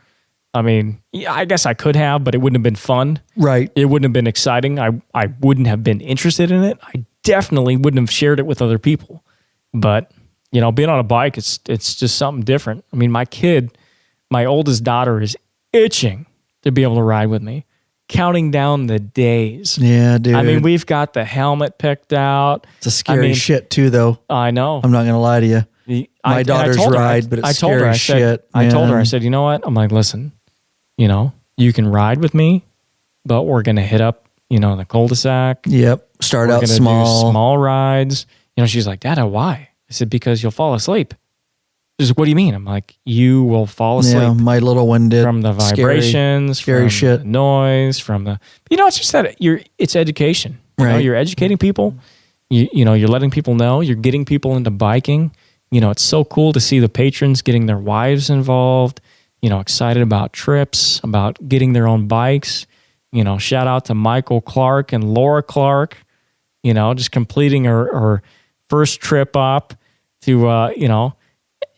I mean, I guess I could have, but it wouldn't have been fun. Right. It wouldn't have been exciting. I wouldn't have been interested in it. I definitely wouldn't have shared it with other people. But, being on a bike, it's just something different. I mean, my oldest daughter is itching to be able to ride with me, counting down the days. Yeah, dude. I mean, we've got the helmet picked out. It's a scary shit too, though. I know. I'm not going to lie to you. My daughter's ride, but it's scary shit. I told her, I said, you know what? I'm like, listen, you can ride with me, but we're going to hit up, the cul-de-sac. Yep. Start out small. Do small rides. She's like, Dad, why? I said, because you'll fall asleep. She's like, what do you mean? I'm like, you will fall asleep. Yeah, my little one did. From the vibrations, scary from shit. the noise, from the... it's just that it's education. Right. You're educating people. You're letting people know. You're getting people into biking. It's so cool to see the patrons getting their wives involved, excited about trips, about getting their own bikes. Shout out to Michael Clark and Laura Clark, just completing her first trip up to,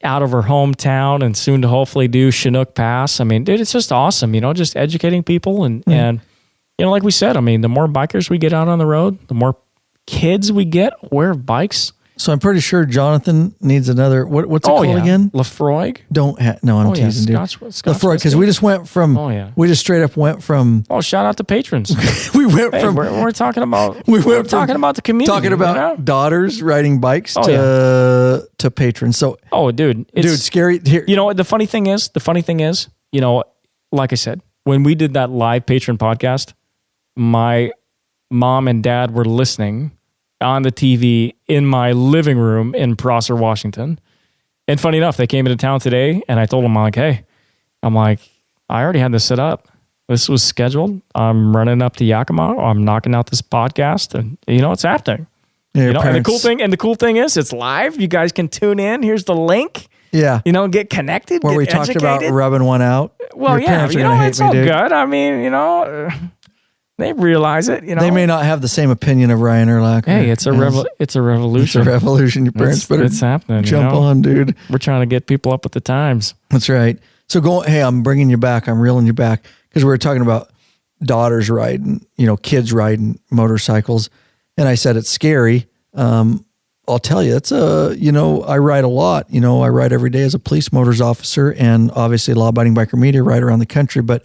out of her hometown and soon to hopefully do Chinook Pass. I mean, dude, it's just awesome, just educating people. And like we said, I mean, the more bikers we get out on the road, the more kids we get aware of bikes. So I'm pretty sure Jonathan needs another. What's it called again? Lafroig. No, I'm teasing, dude. Lafroig, because we just went from. We just straight up went from. Oh, shout out to patrons. We went from. We're talking about. We're talking about the community. Talking about daughters riding bikes to patrons. So. Oh, dude, it's scary. Here. The funny thing is, like I said, when we did that live patron podcast, my mom and dad were listening on the TV in my living room in Prosser, Washington. And funny enough, they came into town today and I told them, I already had this set up. This was scheduled. I'm running up to Yakima. I'm knocking out this podcast and it's happening. Yeah, and the cool thing is it's live. You guys can tune in. Here's the link. Yeah. Get connected. Where we educated. Talked about rubbing one out. Well, Your parents are gonna hate it's me, all dude. good. I mean, they realize it, They may not have the same opinion of Ryan Urlacher. Hey, it's a revolution. It's a revolution. Your parents better it's happening. Jump on, dude. We're trying to get people up with the times. That's right. So I'm bringing you back. I'm reeling you back because we were talking about daughters riding, kids riding motorcycles. And I said, it's scary. I'll tell you, it's I ride a lot, I ride every day as a police motors officer and obviously law abiding biker media ride around the country, but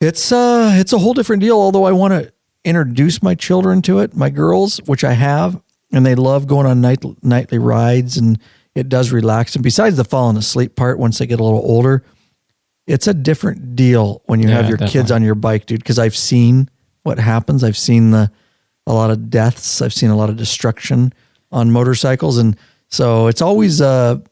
it's a whole different deal. Although I want to introduce my children to it, my girls, which I have, and they love going on nightly rides, and it does relax. And besides the falling asleep part, once they get a little older, it's a different deal when you have your kids on your bike, dude. Because I've seen what happens. I've seen a lot of deaths. I've seen a lot of destruction on motorcycles, and so it's always a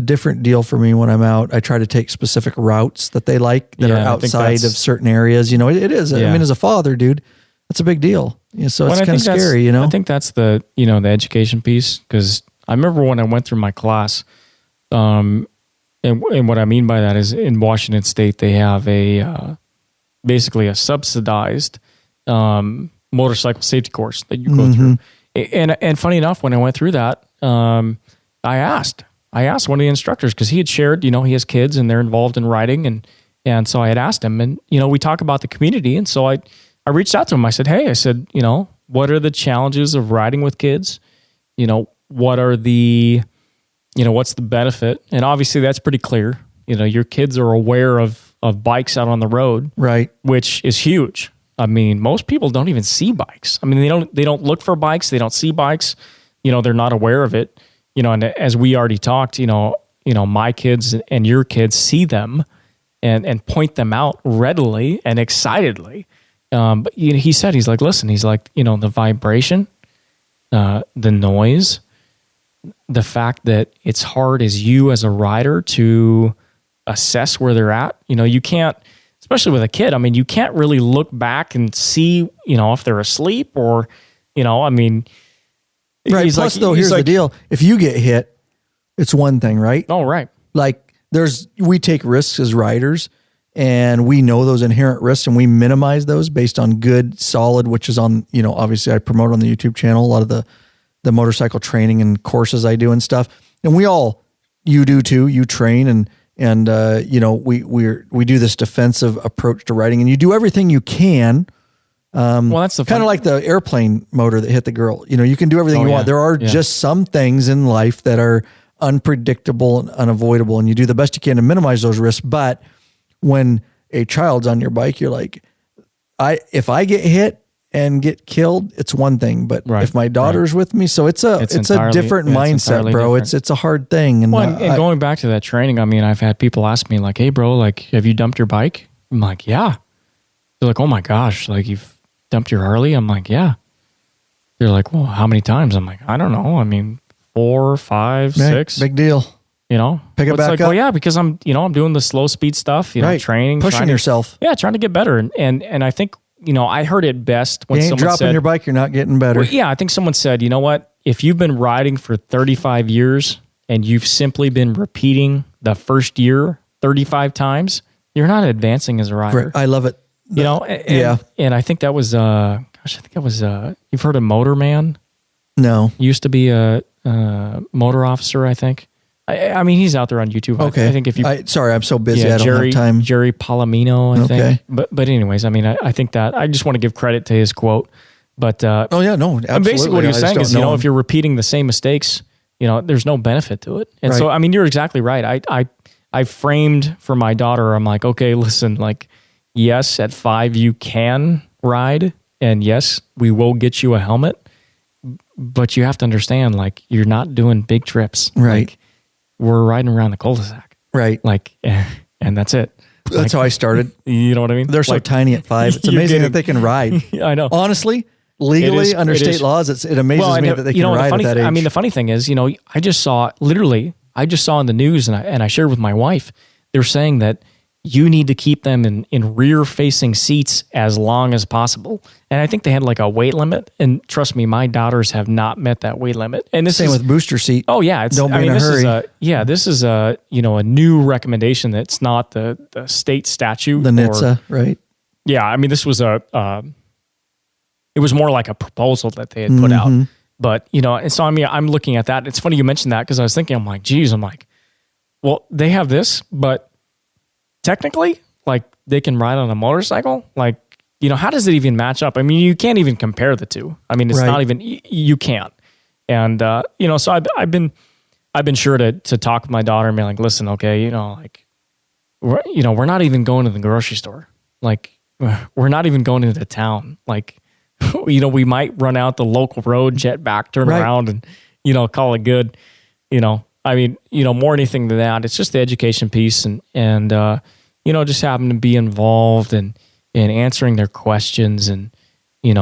different deal for me when I'm out. I try to take specific routes that they like that are outside of certain areas. It is. I mean, as a father, dude, that's a big deal. So it's kind of scary. I think that's the the education piece, because I remember when I went through my class, and what I mean by that is in Washington State they have basically a subsidized motorcycle safety course that you go through. And funny enough, when I went through that, I asked one of the instructors, because he had shared, he has kids and they're involved in riding, and so I had asked him, and we talk about the community, and so I reached out to him. I said, hey, what are the challenges of riding with kids? What are the what's the benefit? And obviously that's pretty clear. Your kids are aware of bikes out on the road, right? Which is huge. I mean, most people don't even see bikes. I mean, they don't look for bikes. They don't see bikes. They're not aware of it. And as we already talked, my kids and your kids see them and point them out readily and excitedly. But he said, he's like, listen, he's like, the vibration, the noise, the fact that it's hard as a rider to assess where they're at. You can't, especially with a kid, I mean, you can't really look back and see, if they're asleep or, I mean. Right. Plus, though, here's the deal. If you get hit, it's one thing, right? Oh, right. Like we take risks as riders, and we know those inherent risks, and we minimize those based on good, solid, which is on, obviously I promote on the YouTube channel a lot of the motorcycle training and courses I do and stuff. And you do too, you train and we do this defensive approach to riding, and you do everything you can. Well, that's kind of like the airplane motor that hit the girl. You can do everything you want. There are just some things in life that are unpredictable and unavoidable, and you do the best you can to minimize those risks. But when a child's on your bike, you're like, if I get hit and get killed, it's one thing. But if my daughter's with me, so it's a different mindset, bro. Different. It's a hard thing. And, and going back to that training, I mean, I've had people ask me like, hey, bro, like, have you dumped your bike? I'm like, yeah. They're like, oh my gosh, like you've dumped your Harley? I'm like, yeah. They're like, well, how many times? I'm like, I don't know. I mean, 4, 5, 6. Big deal. Pick it back up. Well, yeah, because I'm doing the slow speed stuff, training. Pushing yourself. Yeah, trying to get better. And I think, I heard it best when someone said. You ain't dropping your bike, you're not getting better. Well, yeah, I think someone said, you know what? If you've been riding for 35 years and you've simply been repeating the first year 35 times, you're not advancing as a rider. Right. I love it. And I think that was, you've heard of Motorman? No. Used to be a motor officer, I think. I mean, he's out there on YouTube. Okay. I think if you... sorry, I'm so busy. I don't have time. Jerry Palomino, I think. But anyways, I mean, I think that... I just want to give credit to his quote. But... absolutely. Basically what he was saying is, if you're repeating the same mistakes, there's no benefit to it. And so, I mean, you're exactly right. I framed for my daughter, I'm like, okay, listen, like, yes, at 5 you can ride, and yes, we will get you a helmet, but you have to understand, like, you're not doing big trips. Right. Like, we're riding around the cul-de-sac. Right. Like, and that's it. That's how I started. You know what I mean? They're so tiny at 5. It's amazing that they can ride. I know. Honestly, legally, under state laws, it amazes me that they can ride at that age. I mean, the funny thing is, I just saw in the news, and I shared with my wife, they were saying that you need to keep them in rear-facing seats as long as possible. And I think they had like a weight limit. And trust me, my daughters have not met that weight limit. And this Same with booster seat. Oh yeah, don't be in a hurry. This is a new recommendation that's not the state statute. The NHTSA, right? Yeah, I mean, this was it was more like a proposal that they had put out. But and so I mean, I'm looking at that. It's funny you mentioned that because I was thinking, I'm like, well, they have this, but technically, like, they can ride on a motorcycle. Like, how does it even match up? I mean, you can't even compare the two. I mean, it's not even, you can't. And, so I've been sure to talk with my daughter and be like, listen, okay, we're not even going to the grocery store. Like, we're not even going into town. Like, we might run out the local road, jet back, turn around, and call it good. I mean, more anything than that, it's just the education piece, and just having to be involved and answering their questions, and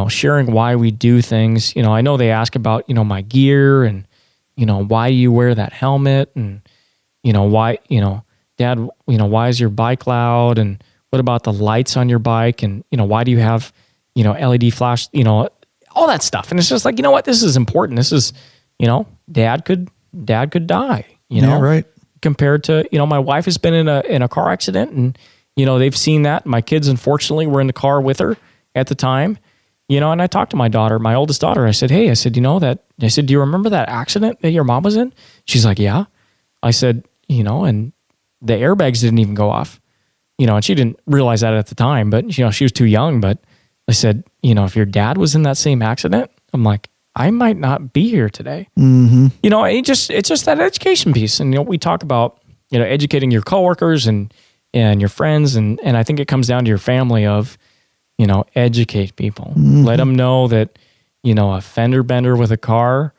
sharing why we do things. I know they ask about my gear, and why do you wear that helmet, and why Dad, why is your bike loud, and what about the lights on your bike, and why do you have LED flash, all that stuff. And it's just like, what, this is important. This is, dad could die, Yeah, right. Compared to, my wife has been in a car accident, and, they've seen that. My kids, unfortunately, were in the car with her at the time, and I talked to my daughter, my oldest daughter. I said, hey, do you remember that accident that your mom was in? She's like, yeah. I said, and the airbags didn't even go off, and she didn't realize that at the time, but, she was too young. But I said, if your dad was in that same accident, I'm like, I might not be here today. Mm-hmm. It's just that education piece. And, we talk about, educating your coworkers and your friends. And I think it comes down to your family of, educate people. Mm-hmm. Let them know that, a fender bender with a car,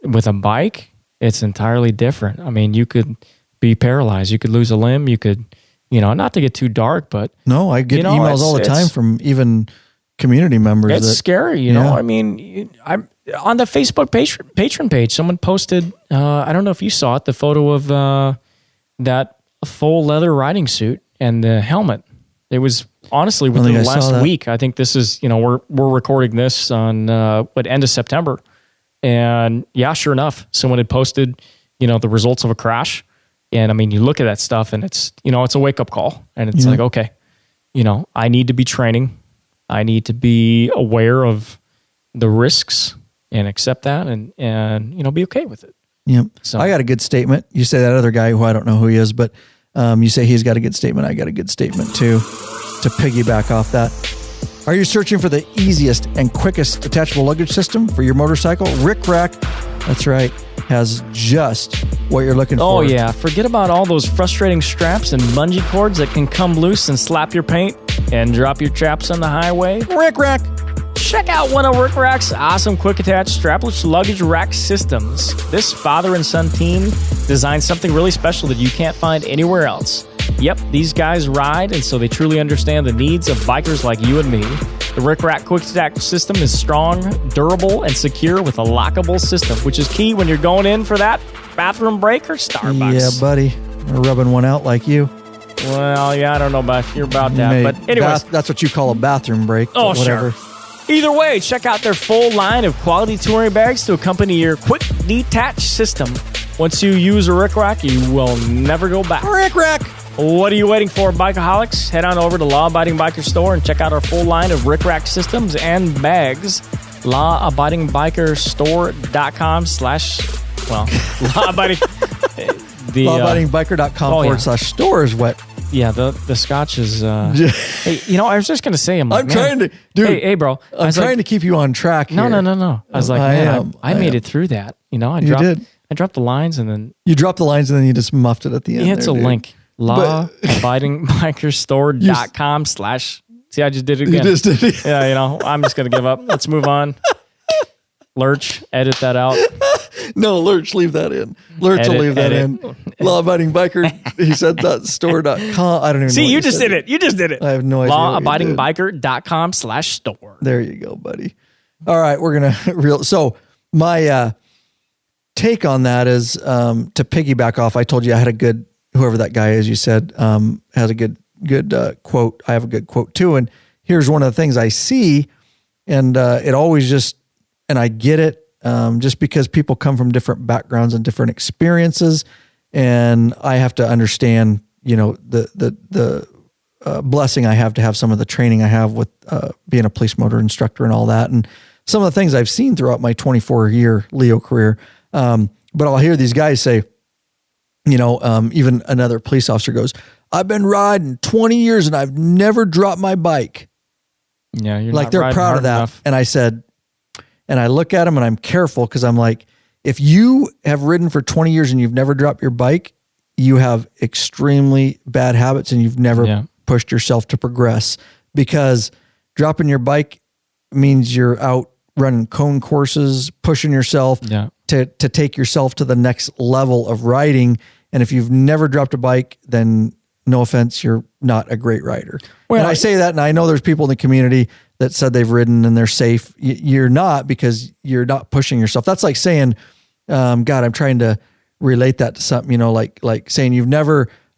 with a bike, it's entirely different. I mean, you could be paralyzed. You could lose a limb. You could, not to get too dark, but no, I get emails all the time from even community members. It's scary, I mean, I'm on the Facebook patron page. Someone posted, I don't know if you saw it, the photo of that full leather riding suit and the helmet. It was honestly within the last week. I think this is, we're recording this on end of September, and yeah, sure enough, someone had posted, the results of a crash. And I mean, you look at that stuff, and it's, it's a wake up call, and it's like, okay, I need to be training. I need to be aware of the risks and accept that, and be okay with it. Yep. So I got a good statement. You say that other guy who I don't know who he is, but you say he's got a good statement. I got a good statement too, to piggyback off that. Are you searching for the easiest and quickest attachable luggage system for your motorcycle? Rick Rack, that's right, has just what you're looking for. Oh yeah, forget about all those frustrating straps and bungee cords that can come loose and slap your paint and drop your traps on the highway. Rick Rack. Check out one of Rick Rack's awesome quick attach strapless luggage rack systems. This father and son team designed something really special that you can't find anywhere else. Yep, these guys ride, and so they truly understand the needs of bikers like you and me. The Rick Rack quick attach system is strong, durable, and secure with a lockable system, which is key when you're going in for that bathroom break or Starbucks. Yeah, buddy. We're rubbing one out like you. Well, yeah, I don't know about you're about that, but anyways. That's what you call a bathroom break. Oh, whatever. Sure. Either way, check out their full line of quality touring bags to accompany your quick detach system. Once you use a Rick Rack, you will never go back. Rick Rack! What are you waiting for, Bikeaholics? Head on over to Law Abiding Biker Store and check out our full line of Rick Rack systems and bags. LawAbidingBikerStore.com lawabidingbiker.com/store is what. Yeah, the scotch is. Hey, I was just gonna say, I'm trying to, dude. Hey, bro, I'm trying to keep you on track. No. I was like, I made it through that. I dropped the lines, and then you dropped the lines, and then you just muffed it at the end. Yeah, it's a link. LawAbidingBikerStore.com/ See, I just did it again. You just did it. Yeah, I'm just gonna give up. Let's move on. Lurch, edit that out. No, Lurch, leave that in. Lurch will leave that in. Law Abiding Biker, he said that store.com. I don't even know. See, you just did it. You just did it. I have no idea. LawAbidingBiker.com/store. There you go, buddy. All right, we're going to So my take on that is to piggyback off. I told you I had a good, whoever that guy is, you said, has a good quote. I have a good quote too. And here's one of the things I see, and it always just, and I get it, just because people come from different backgrounds and different experiences, and I have to understand, the blessing I have to have some of the training I have with being a police motor instructor and all that, and some of the things I've seen throughout my 24-year Leo career. But I'll hear these guys say, even another police officer goes, "I've been riding 20 years and I've never dropped my bike." Yeah, you're like not they're proud of that. Enough. And I said, and I look at them and I'm careful because I'm like, if you have ridden for 20 years and you've never dropped your bike, you have extremely bad habits and you've never pushed yourself to progress, because dropping your bike means you're out running cone courses, pushing yourself to take yourself to the next level of riding. And if you've never dropped a bike, then no offense, you're not a great rider. Well, and I say that, and I know there's people in the community that said they've ridden and they're safe. You're not, because you're not pushing yourself. That's like saying, God, I'm trying to relate that to something, like saying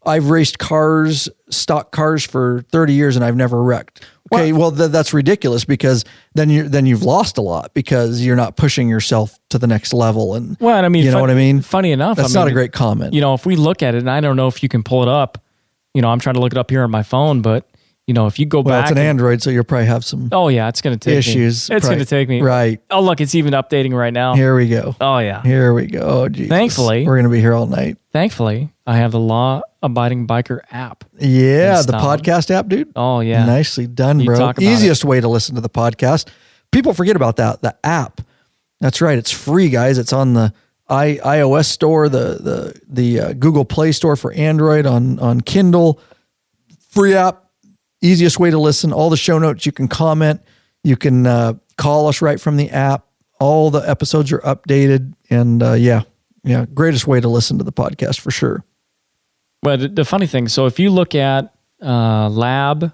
I've raced cars, stock cars for 30 years and I've never wrecked. Okay. Well, that's ridiculous, because then you've lost a lot, because you're not pushing yourself to the next level. And well, I mean, you know what I mean? Funny enough, that's not a great comment. If we look at it, and I don't know if you can pull it up, I'm trying to look it up here on my phone, but if you go back, it's an Android, so you'll probably have some. Oh yeah, it's going to take issues. It's going to take me. Right. Oh look, it's even updating right now. Here we go. Oh yeah. Here we go. Oh, Jesus. Thankfully, we're going to be here all night. Thankfully, I have the Law Abiding Biker app. Yeah, the podcast app, dude. Oh yeah, nicely done, bro. Easiest way to listen to the podcast. People forget about that. The app. That's right. It's free, guys. It's on the iOS store, the Google Play Store for Android, on Kindle. Free app. Easiest way to listen. All the show notes, you can comment. You can call us right from the app. All the episodes are updated. And greatest way to listen to the podcast for sure. But the funny thing, so if you look at Lab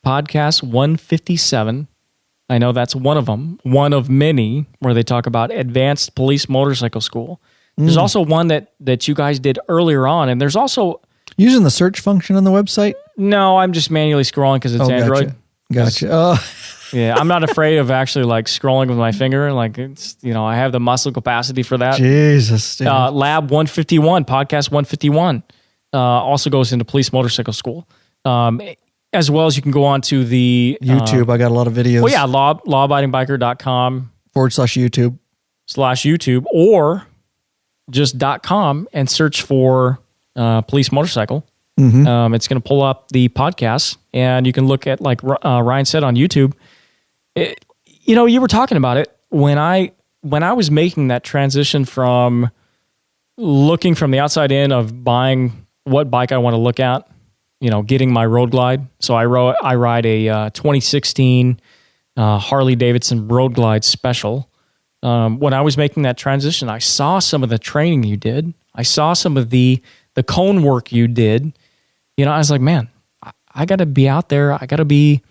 Podcast 157, I know that's one of them, one of many, where they talk about Advanced Police Motorcycle School. There's also one that you guys did earlier on, and there's also... Using the search function on the website? No, I'm just manually scrolling because it's Android. Gotcha. Yeah, I'm not afraid of actually like scrolling with my finger. Like it's, I have the muscle capacity for that. Jesus. Dude. Lab 151, podcast 151, also goes into Police Motorcycle School. As well as you can go on to the YouTube. I got a lot of videos. Well, yeah, lawabidingbikers.com /YouTube, or just .com and search for Police Motorcycle. Mm-hmm. It's going to pull up the podcast, and you can look at, like Ryan said, on YouTube. You were talking about it when I was making that transition from looking from the outside in of buying what bike I want to look at, getting my Road Glide. So I ride a 2016 Harley Davidson Road Glide Special. When I was making that transition, I saw some of the training you did. I saw some of the cone work you did. I was like, man, I got to be out there. I got to be,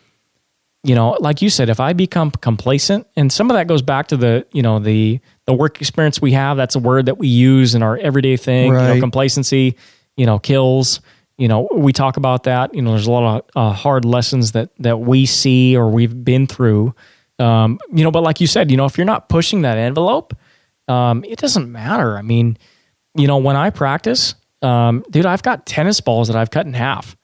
like you said, if I become complacent, and some of that goes back to the work experience we have. That's a word that we use in our everyday thing. Right. Complacency, kills. We talk about that. There's a lot of hard lessons that we see or we've been through. But like you said, if you're not pushing that envelope, it doesn't matter. I mean, when I practice, dude, I've got tennis balls that I've cut in half.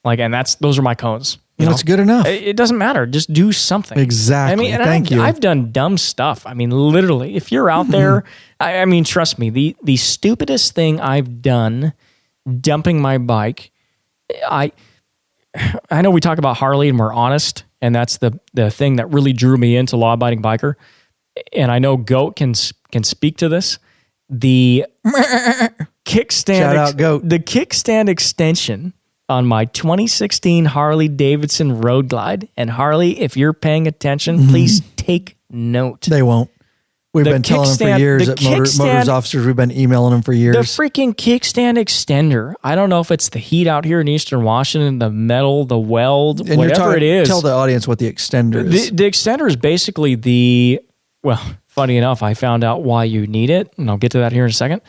And those are my cones. That's good enough. It doesn't matter. Just do something. Exactly. Thank you. I've done dumb stuff. I mean, literally, if you're out there, I mean, trust me, the stupidest thing I've done dumping my bike, I know we talk about Harley and we're honest, and that's the thing that really drew me into Law Abiding Biker. And I know Goat can speak to this. The kickstand, shout out Goat. The kickstand extension on my 2016 Harley Davidson Road Glide. And Harley, if you're paying attention, please take note. They won't. We've been telling them for years at Motors Officers. We've been emailing them for years. The freaking kickstand extender. I don't know if it's the heat out here in Eastern Washington, the metal, the weld, and whatever it is. Tell the audience what the extender is. The extender is basically funny enough, I found out why you need it, and I'll get to that here in a second.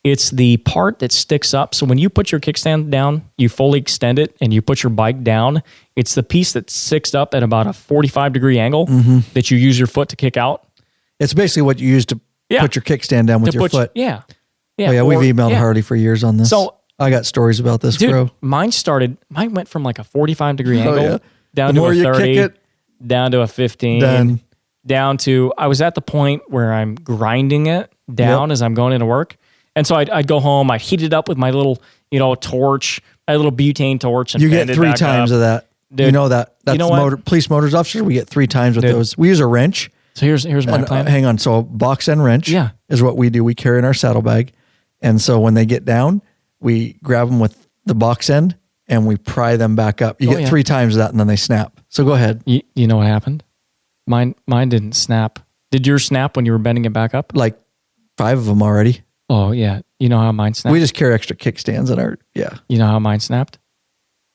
It's the part that sticks up. So when you put your kickstand down, you fully extend it, and you put your bike down. It's the piece that sticks up at about a 45-degree angle that you use your foot to kick out. It's basically what you use to put your kickstand down with your foot. Yeah. We've emailed Harley for years on this. So I got stories about this, dude, bro. Mine went from like a 45-degree angle down to a 30, down to a 15, down to, I was at the point where I'm grinding it down as I'm going into work. And so I'd go home, I'd heat it up with my little, torch, my little butane torch. And you get 3 times of that. Dude, you know that. That's police motors officer. We get 3 times with those. We use a wrench. So here's my plan. Hang on. So box end wrench is what we do. We carry in our saddlebag. And so when they get down, we grab them with the box end and we pry them back up. You get 3 times of that and then they snap. So go ahead. You know what happened? Mine didn't snap. Did yours snap when you were bending it back up? Like 5 of them already. Oh, yeah. You know how mine snapped? We just carry extra kickstands in our, yeah. You know how mine snapped?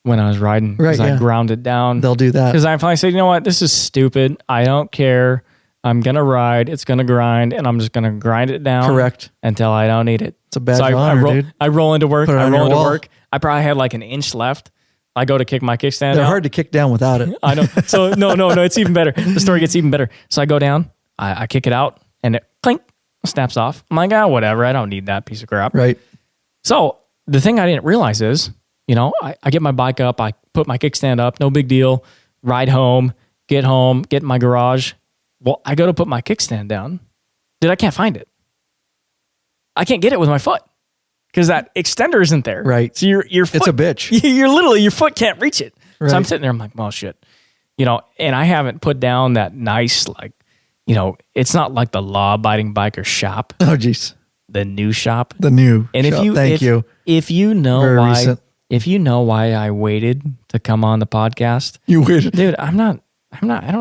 When I was riding. Because I ground it down. They'll do that. Because I finally said, you know what? This is stupid. I don't care. I'm going to ride. It's going to grind. And I'm just going to grind it down. Correct. Until I don't need it. It's a badge of honor, dude. I roll into work. Put it on your wall. I probably had like an inch left. I go to kick my kickstand They're out. hard to kick down without it. I know. So no, it's even better. The story gets even better. So I go down, I kick it out, and it clink, snaps off. I'm like, whatever. I don't need that piece of crap. Right. So the thing I didn't realize is, I get my bike up, I put my kickstand up, no big deal, ride home, get in my garage. Well, I go to put my kickstand down. Dude, I can't find it. I can't get it with my foot. Because that extender isn't there. Right. So your foot, it's a bitch. You're literally, your foot can't reach it. Right. So I'm sitting there, I'm like, well, shit. And I haven't put down that nice, it's not like the law-abiding biker shop. Oh, geez. The new shop. The new and shop. Thank you. If you know Very why, recent. if you know why I waited to come on the podcast, You waited. dude, I don't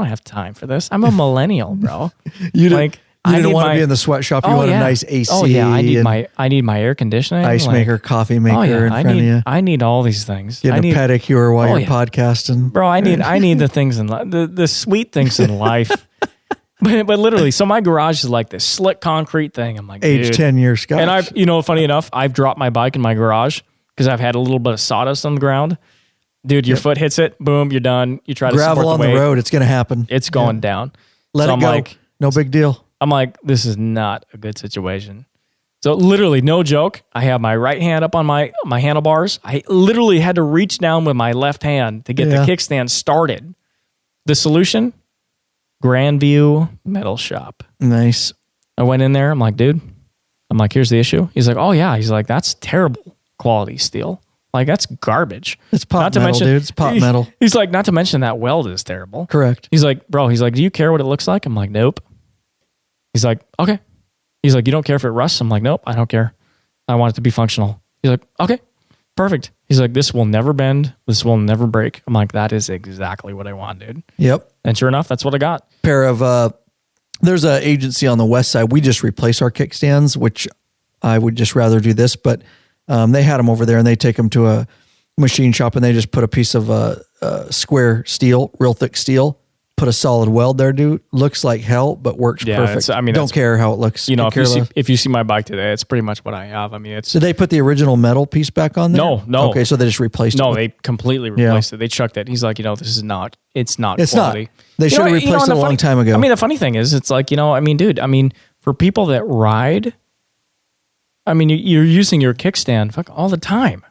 have time for this. I'm a millennial, bro. You didn't want to be in the sweatshop. You want a nice AC. Oh yeah, I need my air conditioning, ice maker, coffee maker in front of you. I need all these things. Getting a pedicure while you're podcasting, bro. I need the things in life, the sweet things in life. But literally, so my garage is like this slick concrete thing. I'm like, age 10 years, Scott. And I've, funny enough, I've dropped my bike in my garage because I've had a little bit of sawdust on the ground. Dude, your foot hits it, boom, you're done. You try to gravel support on the weight. the road, it's going to happen. It's going down. Let it go. No big deal. I'm like, this is not a good situation. So literally, no joke, I have my right hand up on my handlebars. I literally had to reach down with my left hand to get the kickstand started. The solution? Grandview Metal Shop. Nice. I went in there. I'm like, dude, here's the issue. He's like, oh yeah. He's like, that's terrible quality steel. Like, that's garbage. It's pot metal, dude. It's pot metal. He's like, not to mention that weld is terrible. Correct. He's like, bro, do you care what it looks like? I'm like, nope. He's like, okay. He's like, you don't care if it rusts? I'm like, nope, I don't care. I want it to be functional. He's like, okay, perfect. He's like, this will never bend. This will never break. I'm like, that is exactly what I want, dude. Yep. And sure enough, that's what I got. Pair of, there's an agency on the west side. We just replace our kickstands, which I would just rather do this, but they had them over there and they take them to a machine shop and they just put a piece of square steel, real thick steel, put a solid weld there, dude. Looks like hell, but works perfect. Don't care how it looks. If you see my bike today, it's pretty much what I have. Did they put the original metal piece back on there? No. Okay, so they just replaced it. No, they completely replaced it. They chucked it. He's like, this is not, it's not quality. Not. They should have replaced it a long time ago. The funny thing is, it's like, dude, for people that ride, you're using your kickstand all the time.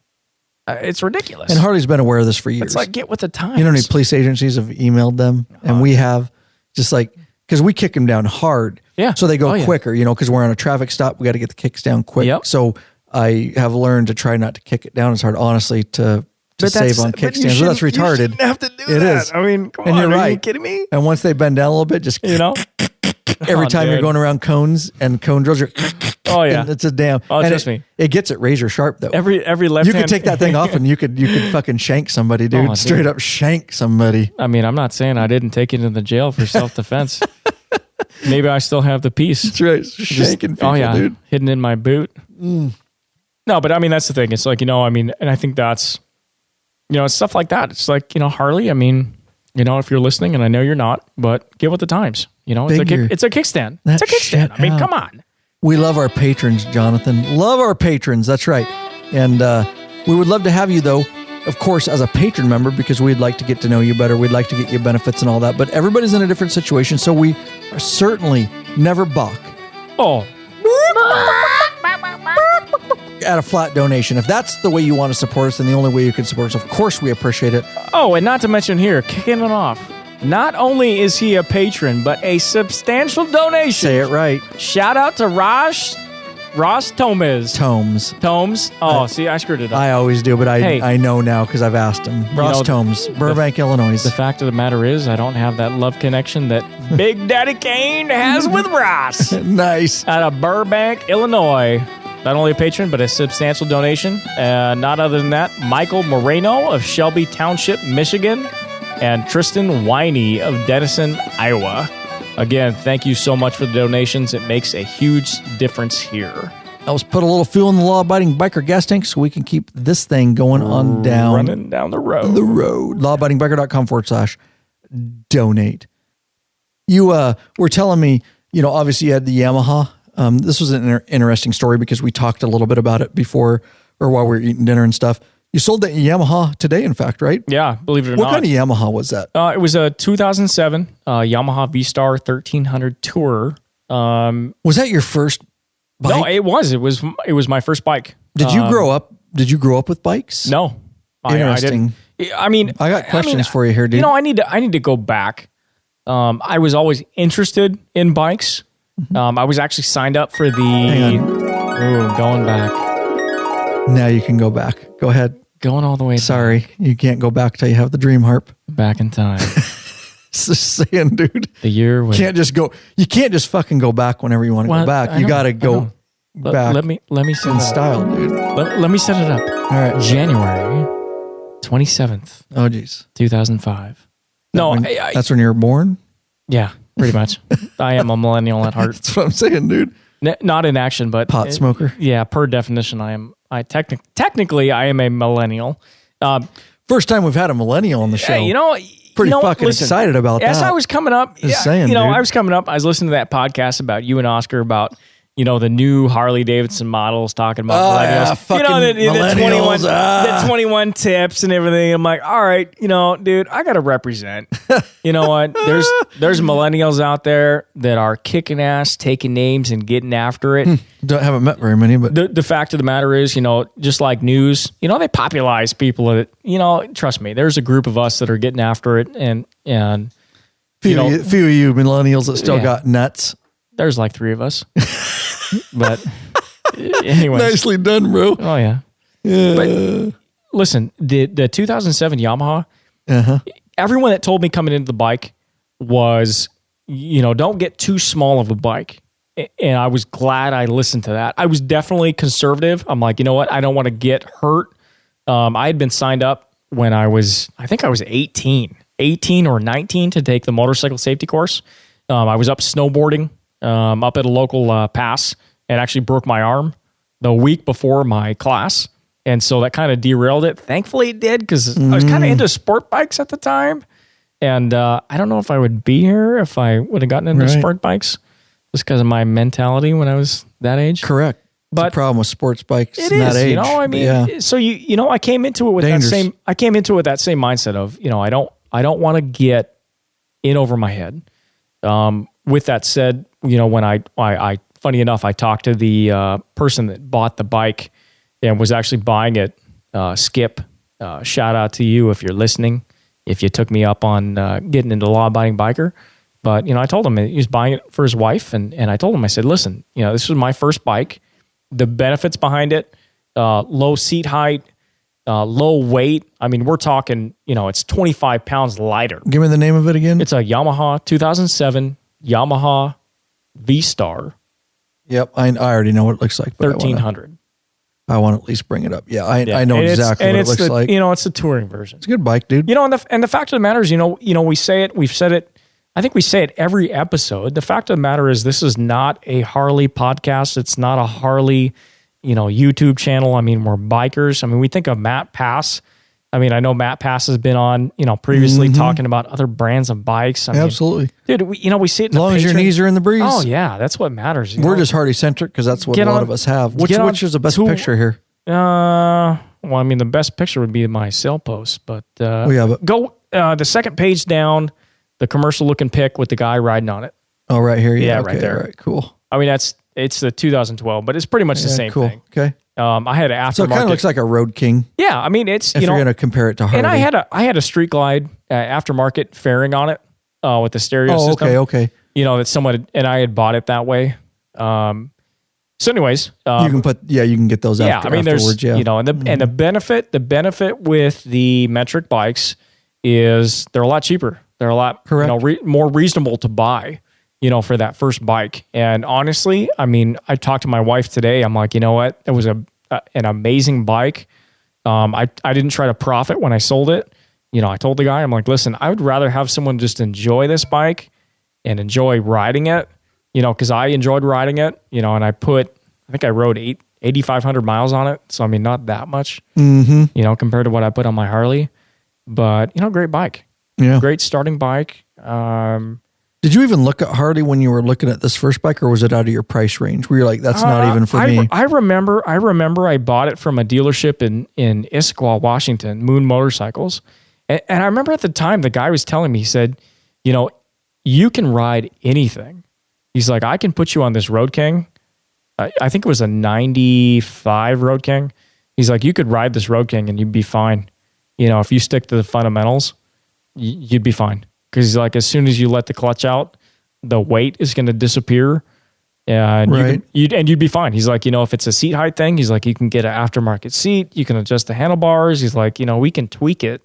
It's ridiculous. And Harley's been aware of this for years. It's like, get with the times. You know how many police agencies have emailed them? And we have, just like, because we kick them down hard. Yeah. So they go quicker, because we're on a traffic stop. We got to get the kicks down quick. Yep. So I have learned to try not to kick it down as hard, honestly, to save on kickstands. But that's retarded. You shouldn't have to do that. It is. Come and on. You're right. Are you kidding me? And once they bend down a little bit, just, every time you're going around cones and cone drills, you're, oh yeah, it's a damn. Oh, trust me. It gets it razor sharp though. Every left you hand, could take that thing off and you could fucking shank somebody, dude. Straight up shank somebody. I'm not saying I didn't take it into the jail for self-defense. Maybe I still have the piece. That's right. Shanking people, dude. Hidden in my boot. No, but that's the thing. It's like, and I think that's, it's stuff like that. It's like, Harley, if you're listening, and I know you're not, but get with the times. It's a kickstand. It's a kickstand. Come on. We love our patrons, Jonathan. Love our patrons. That's right. And we would love to have you, though, of course, as a patron member, because we'd like to get to know you better. We'd like to get you benefits and all that. But everybody's in a different situation, so we are certainly never balk. Oh. At a flat donation. If that's the way you want to support us, then the only way you can support us, of course, we appreciate it. Oh, and not to mention here, kicking it off. Not only is he a patron, but a substantial donation. Say it right. Shout out to Ross Tomes. Tomes. Oh, see, I screwed it up. I always do, but I know now because I've asked him. Ross Tomes, Burbank, Illinois. The fact of the matter is, I don't have that love connection that Big Daddy Kane has with Ross. Nice. Out of Burbank, Illinois. Not only a patron, but a substantial donation. Not other than that, Michael Moreno of Shelby Township, Michigan. and Tristan Winey of Denison, Iowa. Again, thank you so much for the donations. It makes a huge difference here. Let's put a little fuel in the law-abiding biker gas tank so we can keep this thing going on down. Running down the road. Lawabidingbiker.com/donate. You were telling me, obviously you had the Yamaha. This was an interesting story because we talked a little bit about it before or while we were eating dinner and stuff. You sold that Yamaha today, in fact, right? Yeah, believe it or not. What kind of Yamaha was that? It was a 2007 Yamaha V-Star 1300 Tourer. Was that your first bike? No, it was. It was my first bike. Did you grow up with bikes? No. Interesting. I mean, I got questions for you here, dude. I need to go back. I was always interested in bikes. I was actually signed up for the. Hang on. Ooh, going back. Now you can go back. Go ahead. Going all the way. Sorry, you can't go back till you have the dream harp. Back in time. Just saying, dude. The year when can't just go. You can't just fucking go back whenever you want to go back. You got to go back. Let me set in it style, up. dude. Let me set it up. All right, January 27th. Oh, geez. 2005. That's when you were born. Yeah, pretty much. I am a millennial at heart. That's what I'm saying, dude. Not in action, but pot smoker. Yeah, per definition, technically I am a millennial. First time we've had a millennial on the show. Pretty fucking excited about that. As I was coming up, dude. I was coming up. I was listening to that podcast about you and Oscar about the new Harley Davidson models talking about millennials. The 21 tips and everything. I'm like, all right, dude, I got to represent. You know what? There's millennials out there that are kicking ass, taking names, and getting after it. Haven't met very many, but the fact of the matter is, just like news, they popularize people that, trust me, there's a group of us that are getting after it, and few of you millennials that still got nuts. There's like 3 of us. But anyway, nicely done, bro. Oh yeah. But listen, the 2007 Yamaha. Everyone that told me coming into the bike was, don't get too small of a bike, and I was glad I listened to that. I was definitely conservative. I'm like, you know what? I don't want to get hurt. I had been signed up when I think I was 18 or 19 to take the motorcycle safety course. I was up snowboarding. Up at a local pass, and actually broke my arm the week before my class. And so that kind of derailed it. Thankfully it did, because I was kind of into sport bikes at the time. And I don't know if I would be here if I would have gotten into sport bikes, just because of my mentality when I was that age. Correct. But the problem with sports bikes it in is, that age. So I came into it with that same mindset of, I don't want to get in over my head. With that said, when I funny enough, I talked to the person that bought the bike and was actually buying it, Skip. Shout out to you if you're listening, if you took me up on getting into law-abiding biker. But, I told him he was buying it for his wife, and I told him, I said, listen, this was my first bike. The benefits behind it, low seat height, low weight. I mean, we're talking, it's 25 pounds lighter. Give me the name of it again. It's a Yamaha 2007 Yamaha V-Star. Yep, I already know what it looks like. 1300. I want to at least bring it up. Yeah, I know exactly what it looks like. It's the touring version. It's a good bike, dude. And the fact of the matter is, we say it, we've said it, I think we say it every episode. The fact of the matter is, this is not a Harley podcast. It's not a Harley, YouTube channel. I mean, we're bikers. I mean, we think of Matt Pass. I mean, I know Matt Pass has been on, previously talking about other brands of bikes. Absolutely. Dude, we see it in as long as your knees are in the breeze. Oh, yeah. That's what matters. We're just Hardy-centric because that's what a lot of us have. Which is the best picture here? Well, I mean, the best picture would be my sale post. But, go the second page down, the commercial-looking pic with the guy riding on it. Oh, right here? Yeah, right there. All right, cool. I mean, it's the 2012, but it's pretty much the same thing. Okay. I had an aftermarket. So it kind of looks like a Road King. Yeah, I mean, it's if you're going to compare it to Harley. And I had a Street Glide aftermarket fairing on it with the stereo system. Okay. That someone and I had bought it that way. So, anyways, you can get those. I mean, there's and the benefit with the metric bikes is they're a lot cheaper. They're a lot more reasonable to buy. For that first bike. And honestly, I mean, I talked to my wife today. I'm like, you know what? It was an amazing bike. I didn't try to profit when I sold it. I told the guy, I'm like, listen, I would rather have someone just enjoy this bike and enjoy riding it, because I enjoyed riding it, and I think I rode 8,500 miles on it. So, I mean, not that much, compared to what I put on my Harley. But, great bike. Yeah. Great starting bike. Did you even look at Harley when you were looking at this first bike, or was it out of your price range? Were you like, that's not even for me? I remember I bought it from a dealership in Issaquah, Washington, Moon Motorcycles. And I remember at the time, the guy was telling me, he said, you can ride anything. He's like, I can put you on this Road King. I think it was a 95 Road King. He's like, you could ride this Road King and you'd be fine. If you stick to the fundamentals, you'd be fine. Because he's like, as soon as you let the clutch out, the weight is going to disappear, and you'd be fine. He's like, if it's a seat height thing, he's like, you can get an aftermarket seat, you can adjust the handlebars. He's like, we can tweak it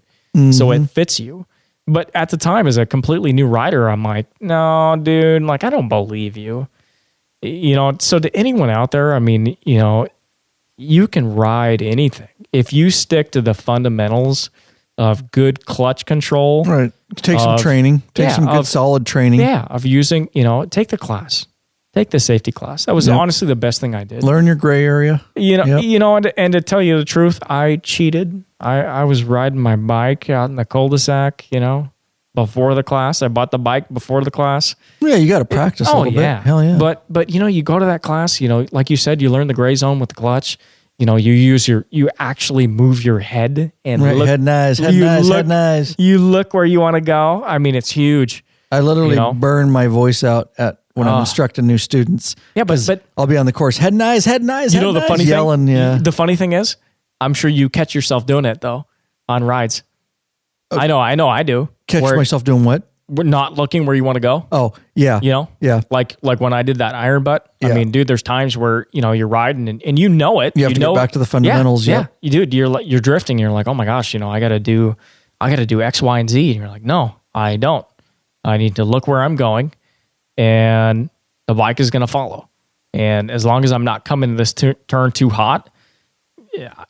so it fits you. But at the time, as a completely new rider, I'm like, no, dude, like I don't believe you. So to anyone out there, I mean, you can ride anything if you stick to the fundamentals of good clutch control. Right. Take some training. Take some good solid training. Yeah. Of using, take the class. Take the safety class. That was honestly the best thing I did. Learn your gray area. And to tell you the truth, I cheated. I was riding my bike out in the cul-de-sac, before the class. I bought the bike before the class. Yeah, you got to practice a little bit. Hell yeah. But you go to that class, like you said, you learn the gray zone with the clutch. You actually move your head and look. Head nice. You look where you want to go. I mean, it's huge. I literally burn my voice out when I'm instructing new students. Yeah, but I'll be on the course. Head nice. The funny yelling, thing? Yeah. The funny thing is, I'm sure you catch yourself doing it though on rides. Okay. I know I do. Catch myself doing what? We're not looking where you want to go. Oh, yeah. Yeah. Like when I did that iron butt. Yeah. I mean, dude, there's times where, you're riding and it. You have to get back to the fundamentals. Yeah. You do. You're drifting. You're like, oh my gosh, I got to do X, Y, and Z. And you're like, no, I don't. I need to look where I'm going and the bike is going to follow. And as long as I'm not coming to this turn too hot,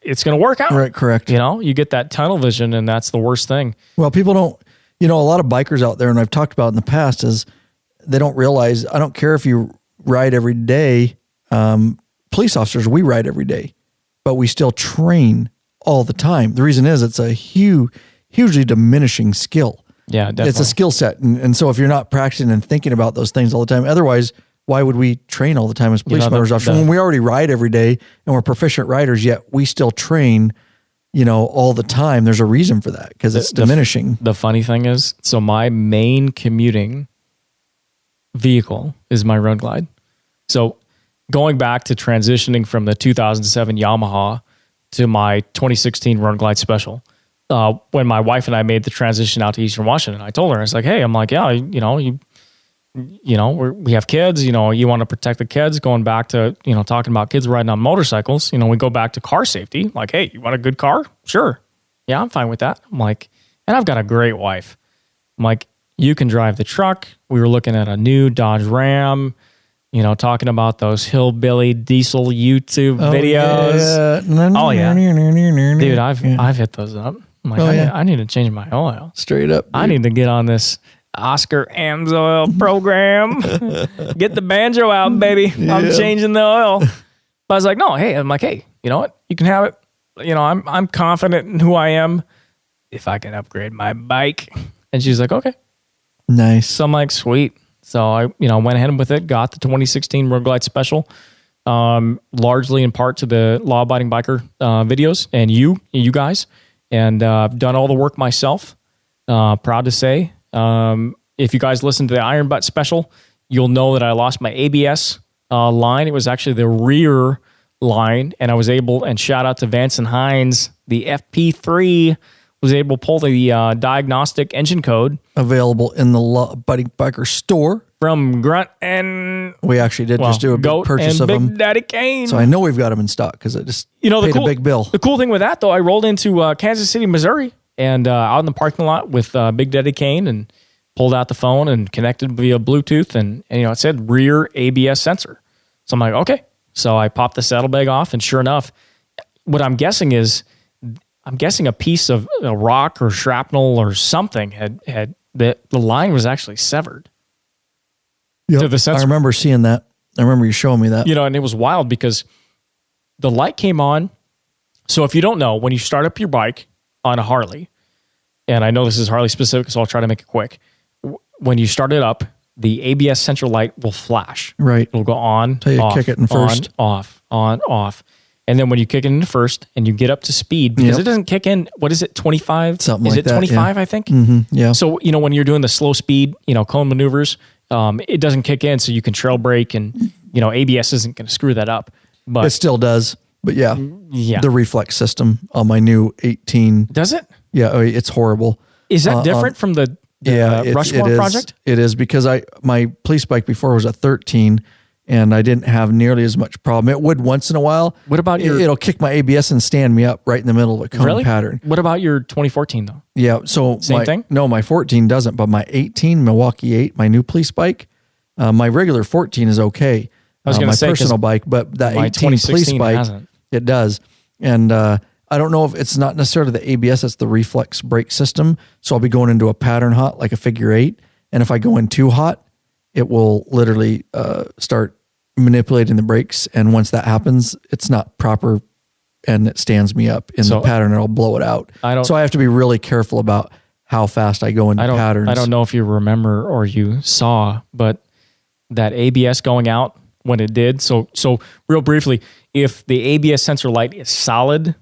it's going to work out. Right. Correct. You get that tunnel vision and that's the worst thing. Well, people don't, a lot of bikers out there, and I've talked about in the past, is they don't realize, I don't care if you ride every day. Police officers, we ride every day, but we still train all the time. The reason is it's a hugely diminishing skill. Yeah, definitely. It's a skill set. And so if you're not practicing and thinking about those things all the time, otherwise, why would we train all the time as police officers? When we already ride every day and we're proficient riders, yet we still train all the time. There's a reason for that because it's diminishing. The funny thing is, so my main commuting vehicle is my Road Glide. So going back to transitioning from the 2007 Yamaha to my 2016 Road Glide Special, when my wife and I made the transition out to Eastern Washington, I told her, I was like, hey, I'm like, yeah, we have kids, you want to protect the kids, going back to, talking about kids riding on motorcycles, we go back to car safety. Like, hey, you want a good car? Sure. Yeah, I'm fine with that. I'm like, and I've got a great wife. I'm like, you can drive the truck. We were looking at a new Dodge Ram, talking about those hillbilly diesel YouTube videos. Yeah. Dude, I've hit those up. I'm like, I need to change my oil. Straight up. Dude. I need to get on this Oscar Amsoil program. Get the banjo out, baby. Yeah. I'm changing the oil. But I was like, no, hey, you know what? You can have it. I'm confident in who I am if I can upgrade my bike. And she's like, okay. Nice. So I'm like, sweet. So I, went ahead with it, got the 2016 Road Glide Special, largely in part to the Law Abiding Biker videos and you guys, and done all the work myself. Proud to say. If you guys listen to the Iron Butt Special, you'll know that I lost my ABS line. It was actually the rear line, and I was able, and shout out to Vance and Hines, the FP3 was able to pull the diagnostic engine code. Available in the Law Abiding Biker store. From Grunt and... We actually did just do a big purchase of them. Big Daddy Kane. So I know we've got them in stock because I just paid a big bill. The cool thing with that, though, I rolled into Kansas City, Missouri, and out in the parking lot with Big Daddy Kane, and pulled out the phone and connected via Bluetooth, and it said rear ABS sensor. So I'm like, okay. So I popped the saddlebag off, and sure enough, what I'm guessing is I'm guessing a piece of a rock or shrapnel or something had the line was actually severed. Yep. To the sensor. I remember seeing that. I remember you showing me that. You know, and it was wild because the light came on. So if you don't know, when you start up your bike on a Harley, and I know this is Harley specific, so I'll try to make it quick. When you start it up, the ABS sensor light will flash. Right. It'll go on, Until you off, kick it in first. on, off. And then when you kick it in first and you get up to speed, because it doesn't kick in, what is it, 25? Something is like it that, 25, yeah. I think? Mm-hmm, yeah. So, you know, when you're doing the slow speed, you know, cone maneuvers, it doesn't kick in, so you can trail brake and, you know, ABS isn't going to screw that up. But It still does. But yeah, yeah. the reflex system on my new 18. Does it? Yeah, it's horrible. Is that different from the Rushmore project? It is, because my police bike before was a 13 and I didn't have nearly as much problem. It would once in a while. What about it'll kick my ABS and stand me up right in the middle of a cone pattern. What about your 2014 though? Yeah, so Same thing? No, my 14 doesn't, but my 18 Milwaukee 8, my new police bike, my regular 14 is okay. I was going my to say personal bike, but that my 18 police bike hasn't. It does. And I don't know if it's not necessarily the ABS, it's the reflex brake system. So I'll be going into a pattern hot, like a figure 8. And if I go in too hot, it will literally start manipulating the brakes. And once that happens, it's not proper and it stands me up in the pattern and I'll blow it out. So I have to be really careful about how fast I go into patterns. I don't know if you remember or you saw, but that ABS going out when it did. So real briefly, if the ABS sensor light is solid,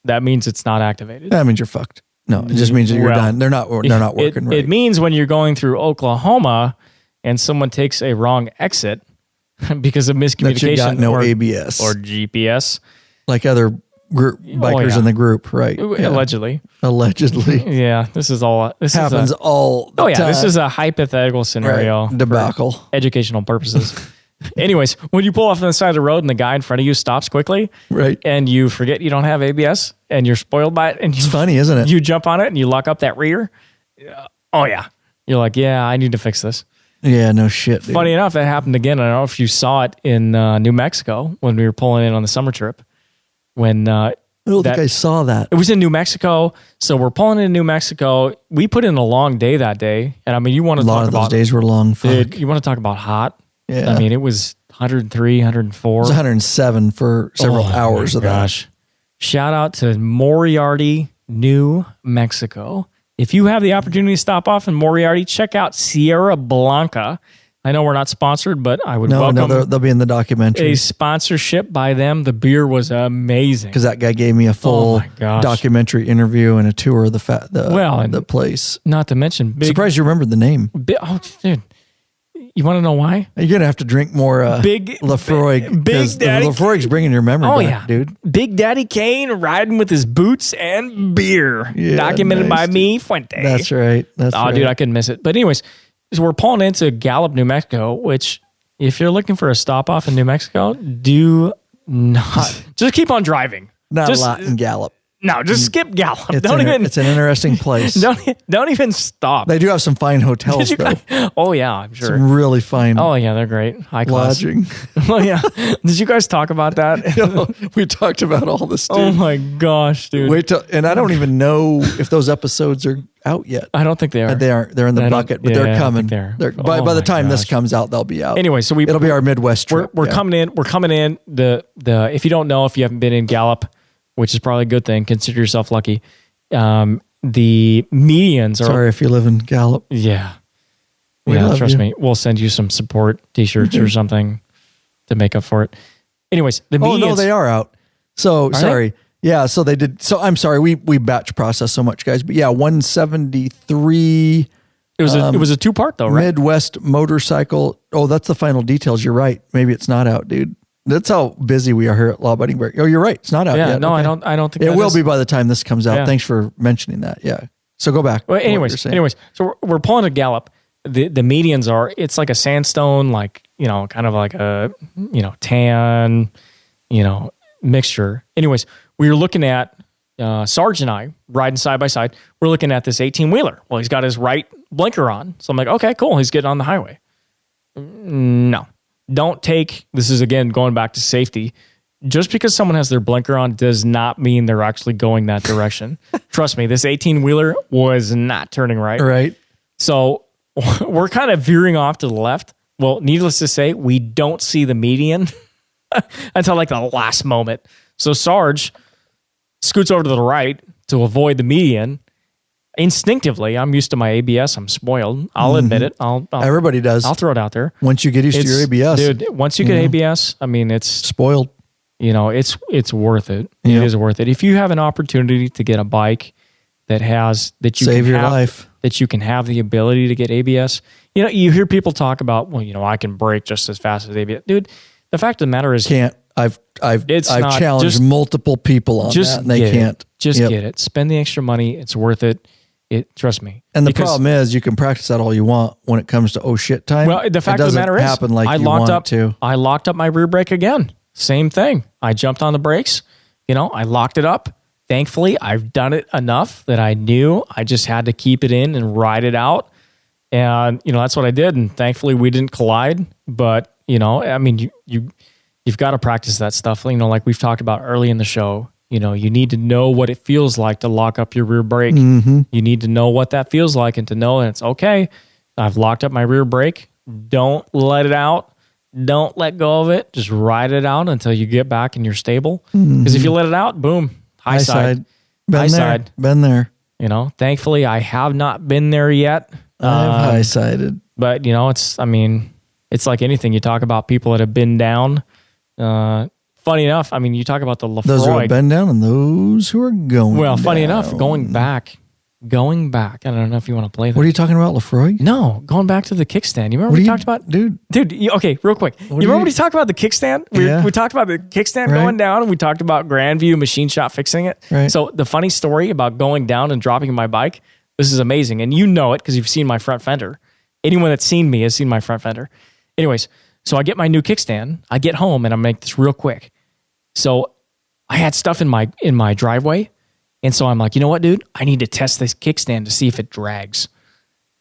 that means it's not activated. That means you're fucked. No, it just means that you're done. They're not working right. It means when you're going through Oklahoma and someone takes a wrong exit because of miscommunication, that you got no ABS or GPS, like other bikers in the group, right? Allegedly. Yeah, this happens all the time. This is a hypothetical scenario, right. Debacle, for educational purposes. Anyways, when you pull off on the side of the road and the guy in front of you stops quickly, right, and you forget you don't have ABS and you're spoiled by it, and it's funny, isn't it? You jump on it and you lock up that rear. Oh yeah, you're like, yeah, I need to fix this. Yeah, no shit. Dude. Funny enough, that happened again. I don't know if you saw it in New Mexico when we were pulling in on the summer trip. When I don't think I saw that. It was in New Mexico, so we're pulling in New Mexico. We put in a long day that day, and I mean, you want to talk about a lot of those days were long. Dude, you want to talk about hot? Yeah, I mean, it was 103, 104. It was 107 for several hours of that. Shout out to Moriarty, New Mexico. If you have the opportunity to stop off in Moriarty, check out Sierra Blanca. I know we're not sponsored, but I would welcome. No, they'll be in the documentary. A sponsorship by them. The beer was amazing. Because that guy gave me a full documentary interview and a tour of the place. Not to mention, surprised you remembered the name. Dude. You want to know why? You're going to have to drink more Big Lafroig. Big Daddy. Lafroig's bringing your memory back, dude. Big Daddy Kane riding with his boots and beer. Yeah, documented by me, Fuente. That's right. Dude, I couldn't miss it. But anyways, so we're pulling into Gallup, New Mexico, which if you're looking for a stop off in New Mexico, do not. Just keep on driving. Not a lot in Gallup. No, just skip Gallup. It's an interesting place. Don't even stop. They do have some fine hotels, though. Oh, yeah, I'm sure. Some really fine. Oh, yeah, they're great. High class. Lodging. Oh, yeah. Did you guys talk about that? No, we talked about all this, dude. Oh, my gosh, dude. And I don't even know if those episodes are out yet. I don't think they are. They aren't. They're in the bucket, but they're coming. By the time this comes out, they'll be out. Anyway, so it'll be our Midwest trip. We're coming in. We're coming in. If you don't know, if you haven't been in Gallup, which is probably a good thing, consider yourself lucky. The medians are... Sorry if you live in Gallup. Yeah. Trust me. We'll send you some support t-shirts or something to make up for it. Anyways, the medians... Oh, no, they are out. So, are sorry. They? Yeah, so they did... So, I'm sorry. We batch process so much, guys. But yeah, 173... It was a two-part, though, right? Midwest motorcycle... Oh, that's the final details. You're right. Maybe it's not out, dude. That's how busy we are here at Law-Abiding Bear. Oh, you're right. It's not out yet. No, okay. I don't think it will be by the time this comes out. Yeah. Thanks for mentioning that. Yeah. So go back. Well, anyways, so we're pulling a Gallup. The medians are, it's like a sandstone, like, kind of like a, tan, mixture. Anyways, we were looking at, Sarge and I riding side by side. We're looking at this 18-wheeler. Well, he's got his right blinker on. So I'm like, okay, cool. He's getting on the highway. No. Don't take, this is again going back to safety, just because someone has their blinker on does not mean they're actually going that direction. Trust me, this 18-wheeler was not turning right. Right. So we're kind of veering off to the left. Well, needless to say, we don't see the median until like the last moment. So Sarge scoots over to the right to avoid the median. Instinctively, I'm used to my ABS. I'm spoiled. I'll admit it. Everybody does. I'll throw it out there. Once you get used to your ABS. Dude, once you get ABS, I mean, it's spoiled. It's worth it. Yep. It is worth it. If you have an opportunity to get a bike that you save your life, that you can have the ability to get ABS. You hear people talk about, well, I can brake just as fast as ABS. Dude, the fact of the matter is, can't. I've challenged multiple people on that, and they can't. Just get it. Spend the extra money. It's worth it. Trust me. And the problem is, you can practice that all you want when it comes to shit time. Well, the fact of the matter is, happen like I locked up my rear brake again. Same thing. I jumped on the brakes. I locked it up. Thankfully, I've done it enough that I knew I just had to keep it in and ride it out. And that's what I did. And thankfully, we didn't collide. But I mean, you've got to practice that stuff. Like we've talked about early in the show. You need to know what it feels like to lock up your rear brake. Mm-hmm. You need to know what that feels like and to know that it's okay. I've locked up my rear brake. Don't let it out. Don't let go of it. Just ride it out until you get back and you're stable. Because if you let it out, boom, high side. Been there. Thankfully, I have not been there yet. I've high-sided. But, it's like anything. You talk about people that have been down. Funny enough, you talk about the Lafroig. Those who have been down and those who are going Well, funny down. enough, going back. I don't know if you want to play that. What are you talking about, Lafroig? No, going back to the kickstand. You remember we talked about... Dude. Okay, real quick. You remember when we talked about the kickstand? We talked about the kickstand going down, and we talked about Grandview Machine Shop fixing it. Right. So the funny story about going down and dropping my bike, this is amazing. And you know it because you've seen my front fender. Anyone that's seen me has seen my front fender. Anyways, so I get my new kickstand. I get home, and I make this real quick. So I had stuff in my driveway. And so I'm like, you know what, dude? I need to test this kickstand to see if it drags.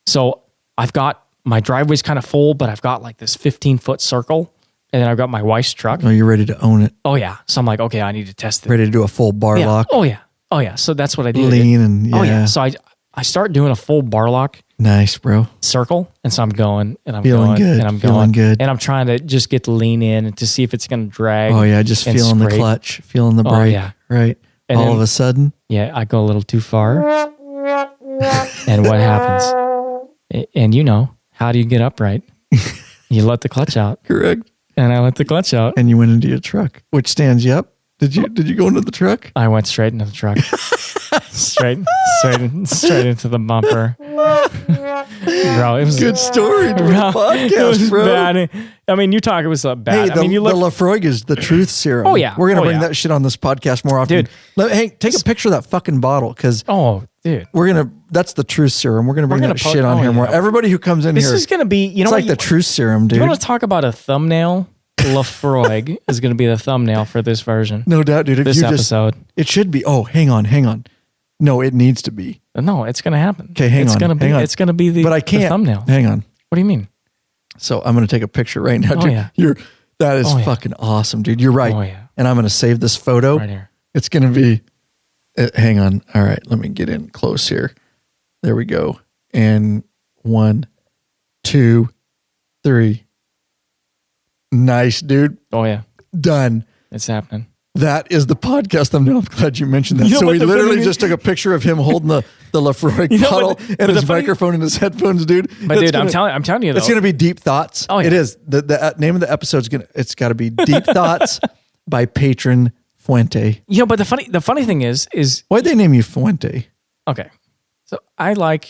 So I've got my driveway's kind of full, but I've got like this 15-foot circle. And then I've got my wife's truck. Oh, you're ready to own it. Oh, yeah. So I'm like, okay, I need to test it. Ready to do a full bar lock. Oh, yeah. Oh, yeah. So that's what I do. Lean and yeah. Oh, yeah. So I start doing a full bar lock. Nice, bro. Circle. And so I'm going and I'm feeling going good. and I'm feeling going. Good. And I'm trying to just get the lean in and to see if it's going to drag. Oh, yeah. Just feeling the clutch, feeling the brake. Oh, yeah. Right. And all of a sudden. Yeah. I go a little too far. And what happens? And how do you get upright? You let the clutch out. Correct. And I let the clutch out. And you went into your truck, which stands you up. Did you go into the truck? I went straight into the truck. straight into the bumper. Bro, it was good story to a podcast, it was bro. Bad. You talk, it was bad. Hey, the Lafroig is the truth serum. Oh, yeah. We're going to bring that shit on this podcast more often. Dude. Hey, take a picture of that fucking bottle because dude. That's the truth serum. We're going to bring that shit on here more. Everybody who comes in here. This is going to be, it's like the truth serum, dude. You want to talk about a thumbnail? Lafroig is going to be the thumbnail for this version. No doubt, dude. This episode. It should be. Oh, hang on. No, it needs to be. No, it's going to happen. Okay, hang on. It's going to be the, but I can't. The thumbnail. Hang on. What do you mean? So I'm going to take a picture right now, dude. Oh, yeah. That is fucking awesome, dude. You're right. Oh, yeah. And I'm going to save this photo. Right here. It's going to be, hang on. All right, let me get in close here. There we go. And 1, 2, 3. Nice, dude. Oh, yeah. Done. It's happening. That is the podcast thumbnail. I'm glad you mentioned that. So we literally just took a picture of him holding the Lafroig bottle and his microphone and his headphones, dude. But dude, I'm telling you, though. It's going to be Deep Thoughts. Oh, yeah. It is. The name of the episode's it's got to be Deep Thoughts by Patron Fuente. But the funny thing is why'd they name you Fuente? Okay. So I'm going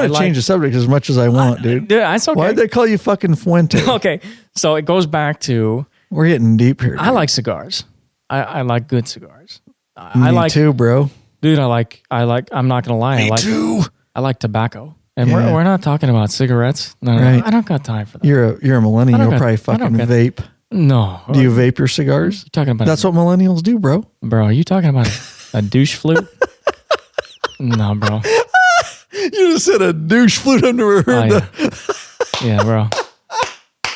to change the subject as much as I want, dude. Dude, that's okay. Why'd they call you fucking Fuente? Okay. So it goes back to... We're getting deep here, dude. I like cigars. I like good cigars. Me too, bro. Dude, I'm not going to lie. Me too. I like tobacco. And we're not talking about cigarettes. No, right. I don't got time for that. You're a millennial. You'll probably fucking vape. No. Do you vape your cigars? You're talking about That's what millennials do, bro. Bro, are you talking about a douche flute? No, bro. You just said a douche flute. I've never heard that. Yeah, bro.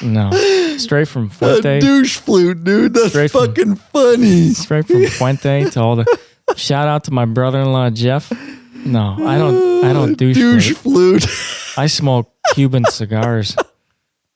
No. Straight from Fuente. Douche flute, dude. That's fucking funny. Straight from Fuente to all the... Shout out to my brother-in-law, Jeff. No, I don't douche flute. I smoke Cuban cigars.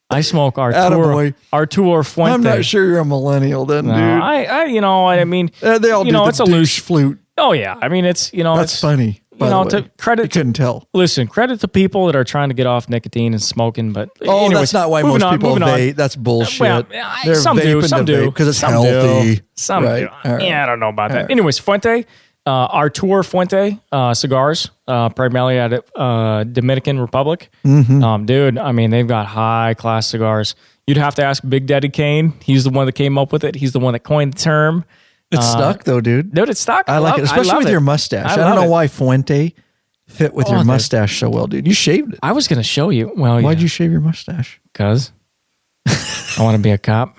I smoke Arturo Fuente. I'm not sure you're a millennial then, dude. I you know what I mean. They all do it's the a loose flute. Oh yeah, I mean it's that's it's funny. To credit. You couldn't tell. Listen, credit to people that are trying to get off nicotine and smoking, but anyways, that's not why most people vape. That's bullshit. Well, some do because it's healthy. Some right? do. Right. Yeah, I don't know about that. Right. Anyways, Fuente, Arturo Fuente cigars, primarily out of Dominican Republic. Mm-hmm. Dude, I mean they've got high class cigars. You'd have to ask Big Daddy Kane. He's the one that came up with it. He's the one that coined the term. It's stuck though, dude. Dude, it's stuck. I like it, especially with your mustache. I don't know why Fuente fit with your mustache so well, dude. You shaved it. I was going to show you. Well, why'd you shave your mustache? Because I want to be a cop.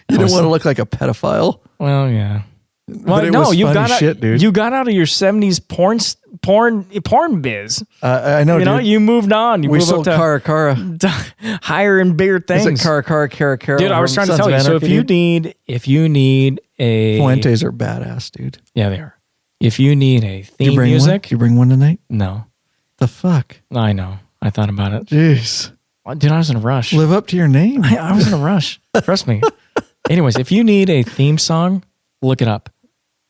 You didn't want to look like a pedophile. Well, yeah. Well, no, you got shit, dude. You got out of your 70s porn biz. I know, dude. You moved on. We sold Cara. Higher and bigger things. Is it Cara? Dude, I was trying to tell you. So if you need a Fuentes are badass, dude. Yeah, they are. If you need a theme music, did you bring one tonight? No. The fuck? I know. I thought about it. Jeez, dude, I was in a rush. Live up to your name. I was in a rush. Trust me. Anyways, if you need a theme song, look it up.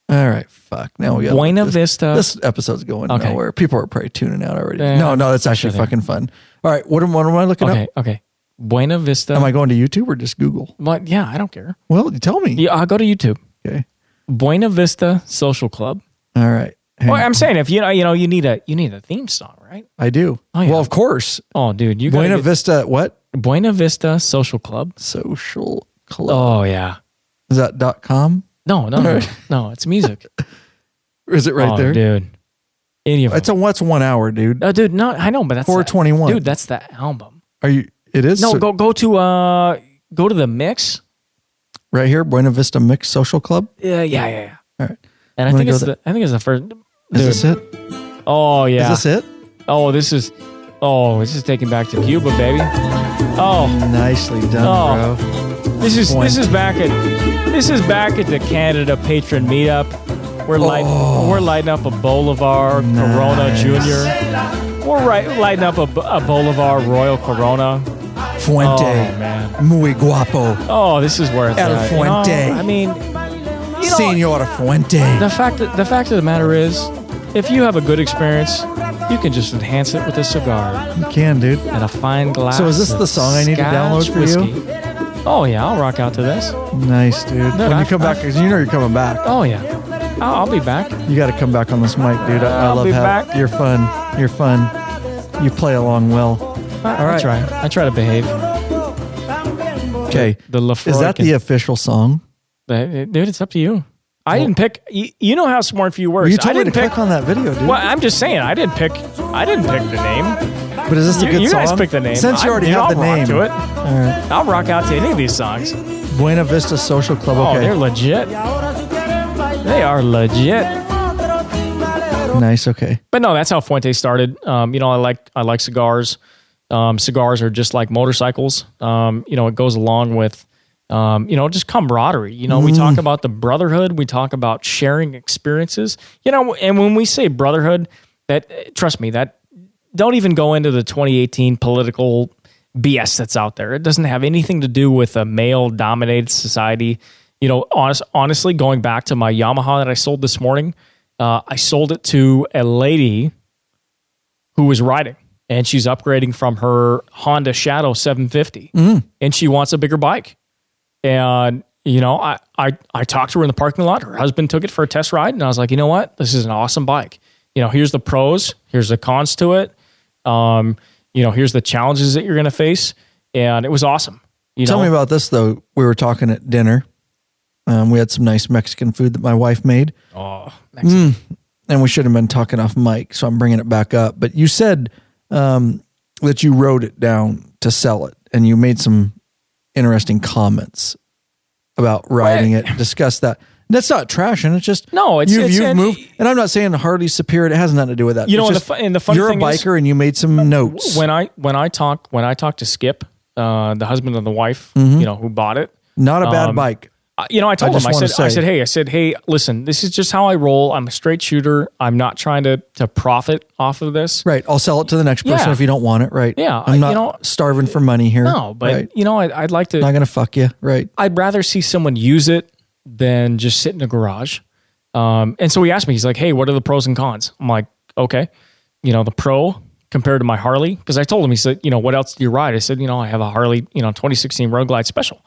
All right, fuck. Now we got Buena Vista. This episode's going nowhere. People are probably tuning out already. No, that's actually fucking fun. All right, what am I looking up? Okay. Buena Vista. Am I going to YouTube or just Google? Well, yeah, I don't care. Well, you tell me. Yeah, I'll go to YouTube. Okay. Buena Vista Social Club. All right. Well, I'm saying if you need a theme song, right? I do. Oh, yeah. Well, of course. Oh, dude, you got Buena Vista. What? Buena Vista Social Club. Social Club. Oh yeah. Is that .com? No. It's music. Is it right there, dude? It's 1 hour, dude. Oh, dude, no, I know, but that's 421. Dude, that's the album. Are you? It is. No, go to the mix. Right here, Buena Vista Mix Social Club. Yeah. All right. And I think it's the first. Dude. Is this it? Oh yeah. Is this it? Oh, this is taking back to Cuba, baby. Oh, nicely done, bro. This is back at the Canada Patron meetup. We're lighting up a Bolivar Corona Junior. We're lighting up a Bolivar Royal Corona. Fuente. Oh man. Muy guapo. Oh, this is where it's El at. Fuente. I mean, Senor Fuente. The fact of the matter is, if you have a good experience, you can just enhance it with a cigar. You can, dude. And a fine glass. So is this the song I need to download for you? Oh yeah, I'll rock out to this. Nice, dude. When you come back, because you know you're coming back. Oh yeah, I'll be back. You got to come back on this mic, dude. I love how you're fun. You're fun. You play along well. All right. I try to behave. Okay. Is that the official song? Dude, it's up to you. I didn't pick. You know how Smart View works. You told me to click on that video, dude. Well, I'm just saying, I didn't pick the name. But is this a good song? You guys pick the name. Since you already have the name. Rock to it. All right. I'll rock out to any of these songs. Buena Vista Social Club. Okay. Oh, they're legit. They are legit. Nice. Okay. But no, that's how Fuente started. I like cigars. Cigars are just like motorcycles. It goes along with, just camaraderie. We talk about the brotherhood. We talk about sharing experiences. And when we say brotherhood, trust me, that don't even go into the 2018 political BS that's out there. It doesn't have anything to do with a male-dominated society. Honestly, going back to my Yamaha that I sold this morning, I sold it to a lady who was riding, and she's upgrading from her Honda Shadow 750, and she wants a bigger bike. And, I talked to her in the parking lot. Her husband took it for a test ride, and I was like, you know what? This is an awesome bike. Here's the pros. Here's the cons to it. Here's the challenges that you're going to face. And it was awesome. Tell me about this, though. We were talking at dinner. We had some nice Mexican food that my wife made. Oh, Mexican. And we should have been talking off mic, so I'm bringing it back up. But you said that you wrote it down to sell it, and you made some interesting comments about writing it. Discuss that. That's not trashing. It's just you've moved. And I'm not saying Harley's superior. It has nothing to do with that. And the funny you're thing a biker, and you made some notes. When I talk to Skip, the husband and the wife, who bought it. Not a bad bike. I told him, I said, hey, listen, this is just how I roll. I'm a straight shooter. I'm not trying to profit off of this. Right. I'll sell it to the next person if you don't want it. Right. Yeah. I'm not starving for money here. No, but I'd like to. Not going to fuck you. Right. I'd rather see someone use it than just sit in a garage. And so he asked me, he's like, hey, what are the pros and cons? I'm like, okay. The pro compared to my Harley. Because I told him, he said, what else do you ride? I said, I have a Harley, 2016 Road Glide Special.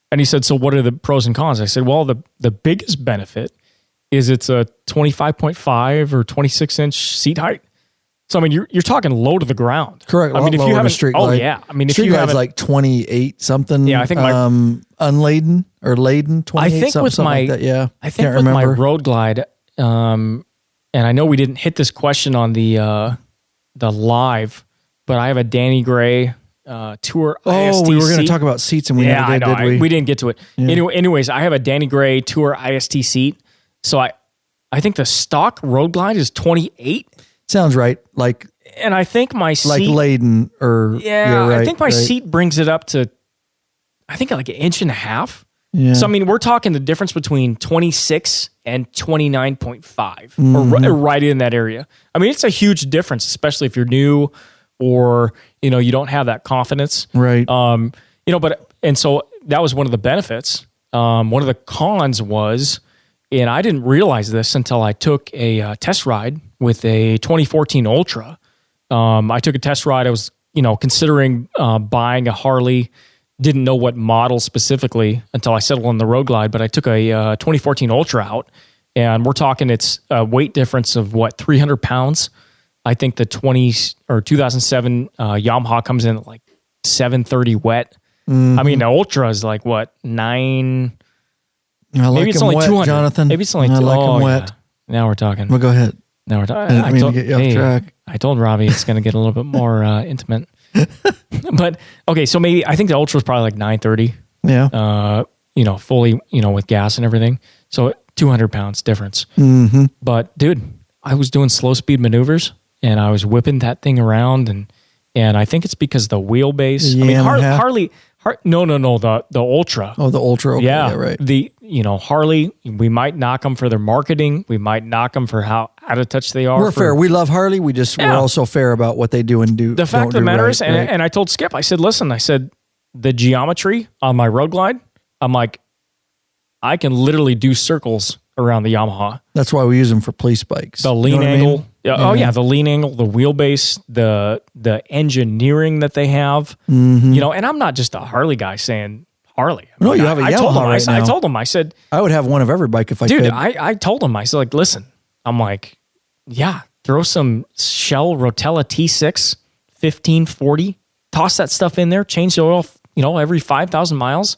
And he said, so what are the pros and cons? I said, well, the biggest benefit is it's a 25.5 or 26-inch seat height. So, I mean, you're talking low to the ground. Correct. I mean, if you have a street glide. Oh, yeah. I mean, if you have like 28 something. Yeah, I think unladen or laden 28 I think something, with something my, like that. Yeah. I think with my Road Glide, and I know we didn't hit this question on the live, but I have a Danny Gray Tour IST we were going to seat. talk about seats and we never did we? We didn't get to it. Yeah. Anyways, I have a Danny Gray Tour IST seat. So I think the stock Road Glide is 28. Sounds right. And I think my seat... Like laden or... Yeah, right, I think my seat brings it up to, I think like 1.5 inches. Yeah. So, I mean, we're talking the difference between 26 and 29.5 or right in that area. I mean, it's a huge difference, especially if you're new or, you don't have that confidence. Right. And so that was one of the benefits. One of the cons was, and I didn't realize this until I took a test ride with a 2014 Ultra. I took a test ride. I was, considering buying a Harley. Didn't know what model specifically until I settled on the Road Glide, but I took a 2014 Ultra out, and we're talking it's a weight difference of 300 pounds. I think the 2007 Yamaha comes in at like 730 wet. Mm-hmm. I mean, the Ultra is like 9. Maybe it's only wet, 200. Jonathan. Maybe it's only I like them wet. Yeah. Now we're talking. Well, go ahead. Now we're talking. I didn't mean to get you off track. I told Robbie it's going to get a little bit more intimate. But okay, so maybe I think the Ultra is probably like 930. Yeah. Fully, with gas and everything. So 200 pounds difference. Mm-hmm. But dude, I was doing slow speed maneuvers and I was whipping that thing around and I think it's because the wheelbase. Yeah, I mean, Harley. No, the Ultra. Oh, the Ultra. Okay, yeah, right. The Harley. We might knock them for their marketing. We might knock them for how out of touch they are. We're fair. We love Harley. We're also fair about what they do and do. The fact of the matter is, and I told Skip, I said, listen, the geometry on my Road Glide, I'm like, I can literally do circles around the Yamaha. That's why we use them for police bikes. The lean angle. Oh yeah, the lean angle, the wheelbase, the engineering that they have. Mm-hmm. And I'm not just a Harley guy saying Harley. No, you have a Yamaha now. I told him, I said, I would have one of every bike if I could. Dude, I told him, I said, like, listen, I'm like, yeah, throw some Shell Rotella T6 1540, toss that stuff in there, change the oil, every 5,000 miles.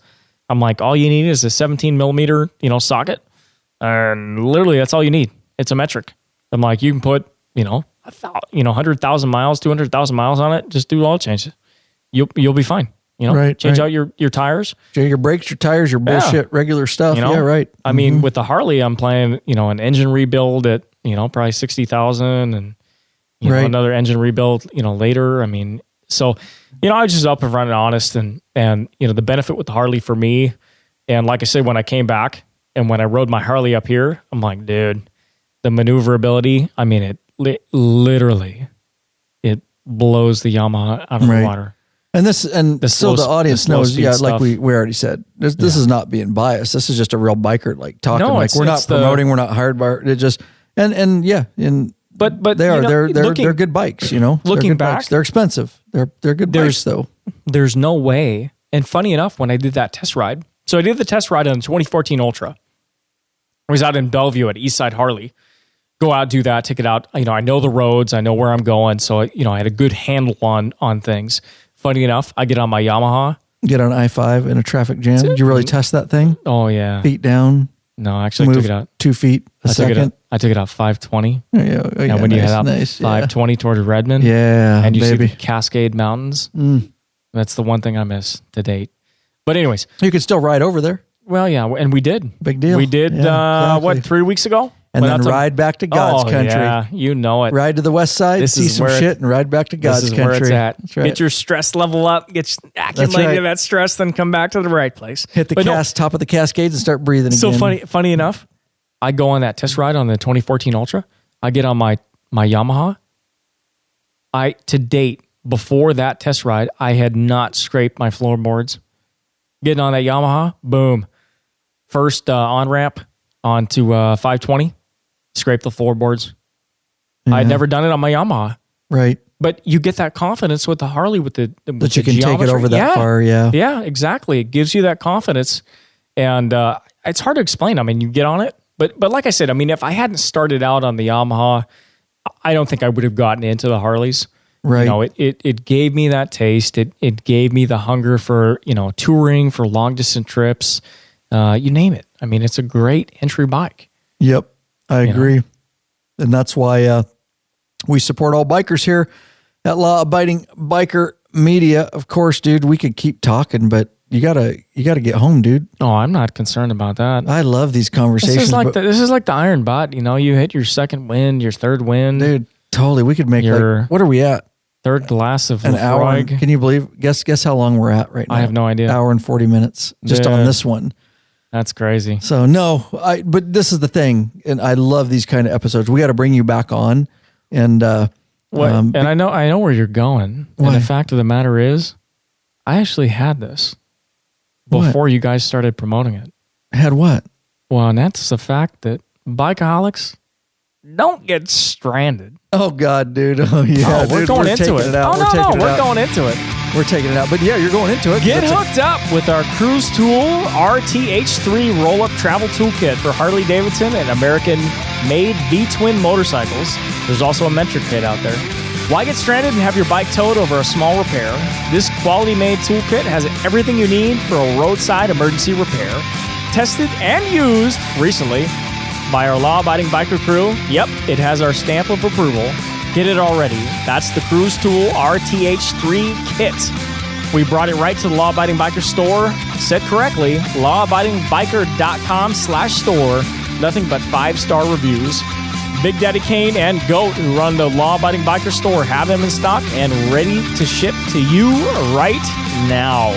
I'm like, all you need is a 17 millimeter, socket. And literally that's all you need. It's a metric. I'm like, you can put, 100,000 miles, 200,000 miles on it. Just do oil changes. You'll be fine. Change out your tires. Your brakes, your tires, your bullshit, regular stuff. Yeah, right. I mean, with the Harley, I'm playing, an engine rebuild at, probably 60,000 and, another engine rebuild, later. I mean, so, I was just up and running honest and, the benefit with the Harley for me. And like I said, when I came back and when I rode my Harley up here, I'm like, dude, the maneuverability, I mean, it literally, it blows the Yamaha out of the water. And the audience knows, like we already said, this is not being biased. This is just a real biker, talking. We're not promoting, we're not hired by it. Just but they're good bikes. Looking back, bikes. They're expensive. They're good bikes though. There's no way. And funny enough, when I did that test ride, so I did the test ride on the 2014 Ultra. I was out in Bellevue at Eastside Harley. Go out, do that, take it out. I know the roads, I know where I'm going, so I had a good handle on things. Funny enough, I get on my Yamaha. Get on I-5 in a traffic jam. Did you really test that thing? Oh, yeah. Feet down? No, actually I took it out. 2 feet a second? I took it out 520. Yeah, when you head out 520 towards Redmond. Yeah, and you see the Cascade Mountains. That's the one thing I miss to date. But anyways. You could still ride over there. Well, yeah, and we did. Big deal. We did, exactly. 3 weeks ago? and then ride back to God's country. Yeah, you know it. Ride to the west side, see some shit, and ride back to God's country. Where it's at. Right. Get your stress level up, accumulate that stress, then come back to the right place. Hit the top of the Cascades and start breathing again. So funny enough, I go on that test ride on the 2014 Ultra. I get on my Yamaha. To date, before that test ride, I had not scraped my floorboards. Getting on that Yamaha, boom. First on-ramp onto 520, scrape the floorboards. Yeah. I had never done it on my Yamaha. Right. But you get that confidence with the Harley with the that you can take it over that far, yeah. Yeah, exactly. It gives you that confidence. And it's hard to explain. I mean, you get on it. But like I said, I mean, if I hadn't started out on the Yamaha, I don't think I would have gotten into the Harleys. Right. You know, it gave me that taste. It gave me the hunger for, touring, for long distance trips. You name it. I mean, it's a great entry bike. Yep, I agree. And that's why we support all bikers here at Law Abiding Biker Media. Of course, dude, we could keep talking, but you gotta get home, dude. Oh, I'm not concerned about that. I love these conversations. This is like the iron butt. You hit your second wind, your third wind. Dude, totally. We could make what are we at? Third glass of an hour. Can you believe? Guess how long we're at right now? I have no idea. Hour and 40 minutes just on this one. That's crazy. So no, but this is the thing, and I love these kind of episodes. We got to bring you back on, and and I know where you're going. And the fact of the matter is, I actually had this before you guys started promoting it. Had what? Well, and that's the fact that bikeaholics don't get stranded. Oh God, dude! Oh yeah, we're going into it. We're going into it. We're taking it out. But yeah, you're going into it. Get hooked up with our Cruise Tool RTH3 roll-up travel toolkit for Harley Davidson and American-made V-twin motorcycles. There's also a Mentor kit out there. Why get stranded and have your bike towed over a small repair? This quality-made toolkit has everything you need for a roadside emergency repair. Tested and used recently by our law-abiding biker crew. Yep, it has our stamp of approval. Get it already. That's the Cruise Tool RTH3 kit. We brought it right to the Law Abiding Biker store. Said correctly, lawabidingbiker.com/store. Nothing but 5-star reviews. Big Daddy Kane and Goat, who run the Law Abiding Biker store, have them in stock and ready to ship to you right now.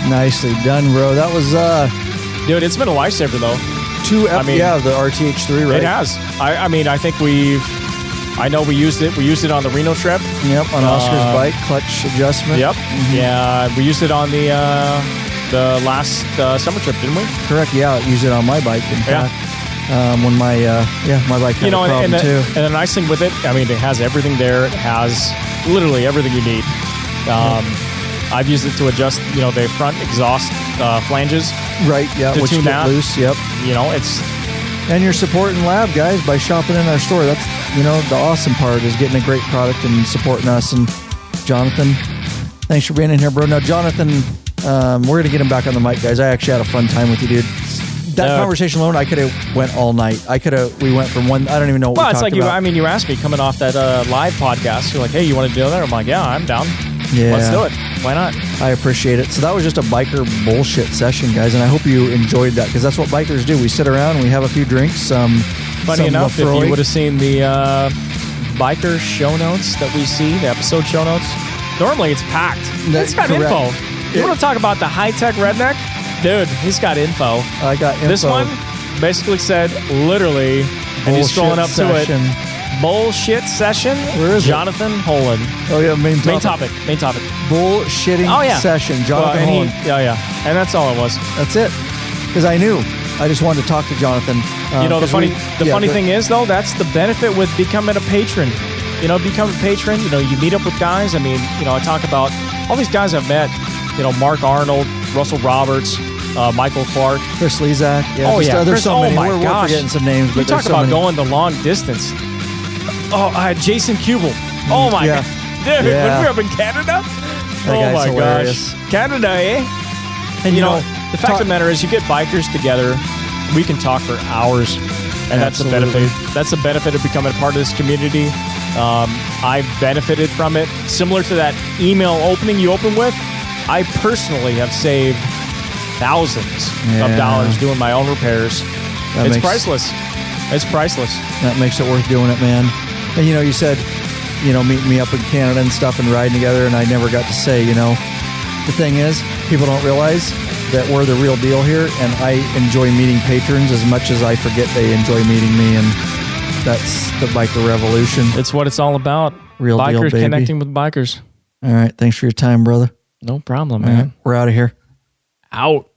Nicely done, bro. That was dude, it's been a lifesaver though. The RTH3, right? It has. I know we used it. We used it on the Reno trip. Yep, on Oscar's bike, clutch adjustment. Yep. Mm-hmm. Yeah, we used it on the last summer trip, didn't we? Correct. Yeah, used it on my bike. In fact, when my bike had a problem too. And the nice thing with it, I mean, it has everything there. It has literally everything you need. I've used it to adjust, the front exhaust flanges. Right. Yeah. To tune that loose. Yep. And you're supporting Lab, guys, by shopping in our store. That's, the awesome part is getting a great product and supporting us. And Jonathan, thanks for being in here, bro. Now, Jonathan, we're going to get him back on the mic, guys. I actually had a fun time with you, dude. That conversation alone, I could have went all night. We went from one, I don't even know what we talked about. You asked me coming off that live podcast. You're like, hey, you want to do that? I'm like, yeah, I'm down. Yeah. Let's do it. Why not? I appreciate it. So that was just a biker bullshit session, guys, and I hope you enjoyed that because that's what bikers do. We sit around and we have a few drinks. Funny enough, if you would have seen the biker show notes that we see, the episode show notes, normally it's packed. It's got info. You want to talk about the high-tech redneck? Dude, he's got info. I got info. This one basically said, literally, and you're scrolling up to it, bullshit session. Where is Jonathan Holland. Oh yeah, main topic. Bullshitting session. Jonathan Holland. And that's all it was. That's it. Because I knew. I just wanted to talk to Jonathan. The funny thing is though, that's the benefit with becoming a patron. Become a patron. You meet up with guys. I mean, I talk about all these guys I've met. Mark Arnold, Russell Roberts, Michael Clark, Chris Lezak. Yeah, there's so many. We're forgetting some names. But we talk about going the long distance. Oh, I had Jason Kubel. Oh my god, dude! When we were up in Canada. Oh my gosh, Canada, eh? And the fact of the matter is, you get bikers together, we can talk for hours, and that's the benefit. That's the benefit of becoming a part of this community. I've benefited from it. Similar to that email opening you open with, I personally have saved thousands of dollars doing my own repairs. It's priceless. It's priceless. That makes it worth doing it, man. And you said, meeting me up in Canada and stuff and riding together, and I never got to say, the thing is, people don't realize that we're the real deal here, and I enjoy meeting patrons as much as I forget they enjoy meeting me, and that's the biker revolution. It's what it's all about. Real bikers deal, baby. Connecting with bikers. All right. Thanks for your time, brother. No problem, All man. right, we're out of here. Out.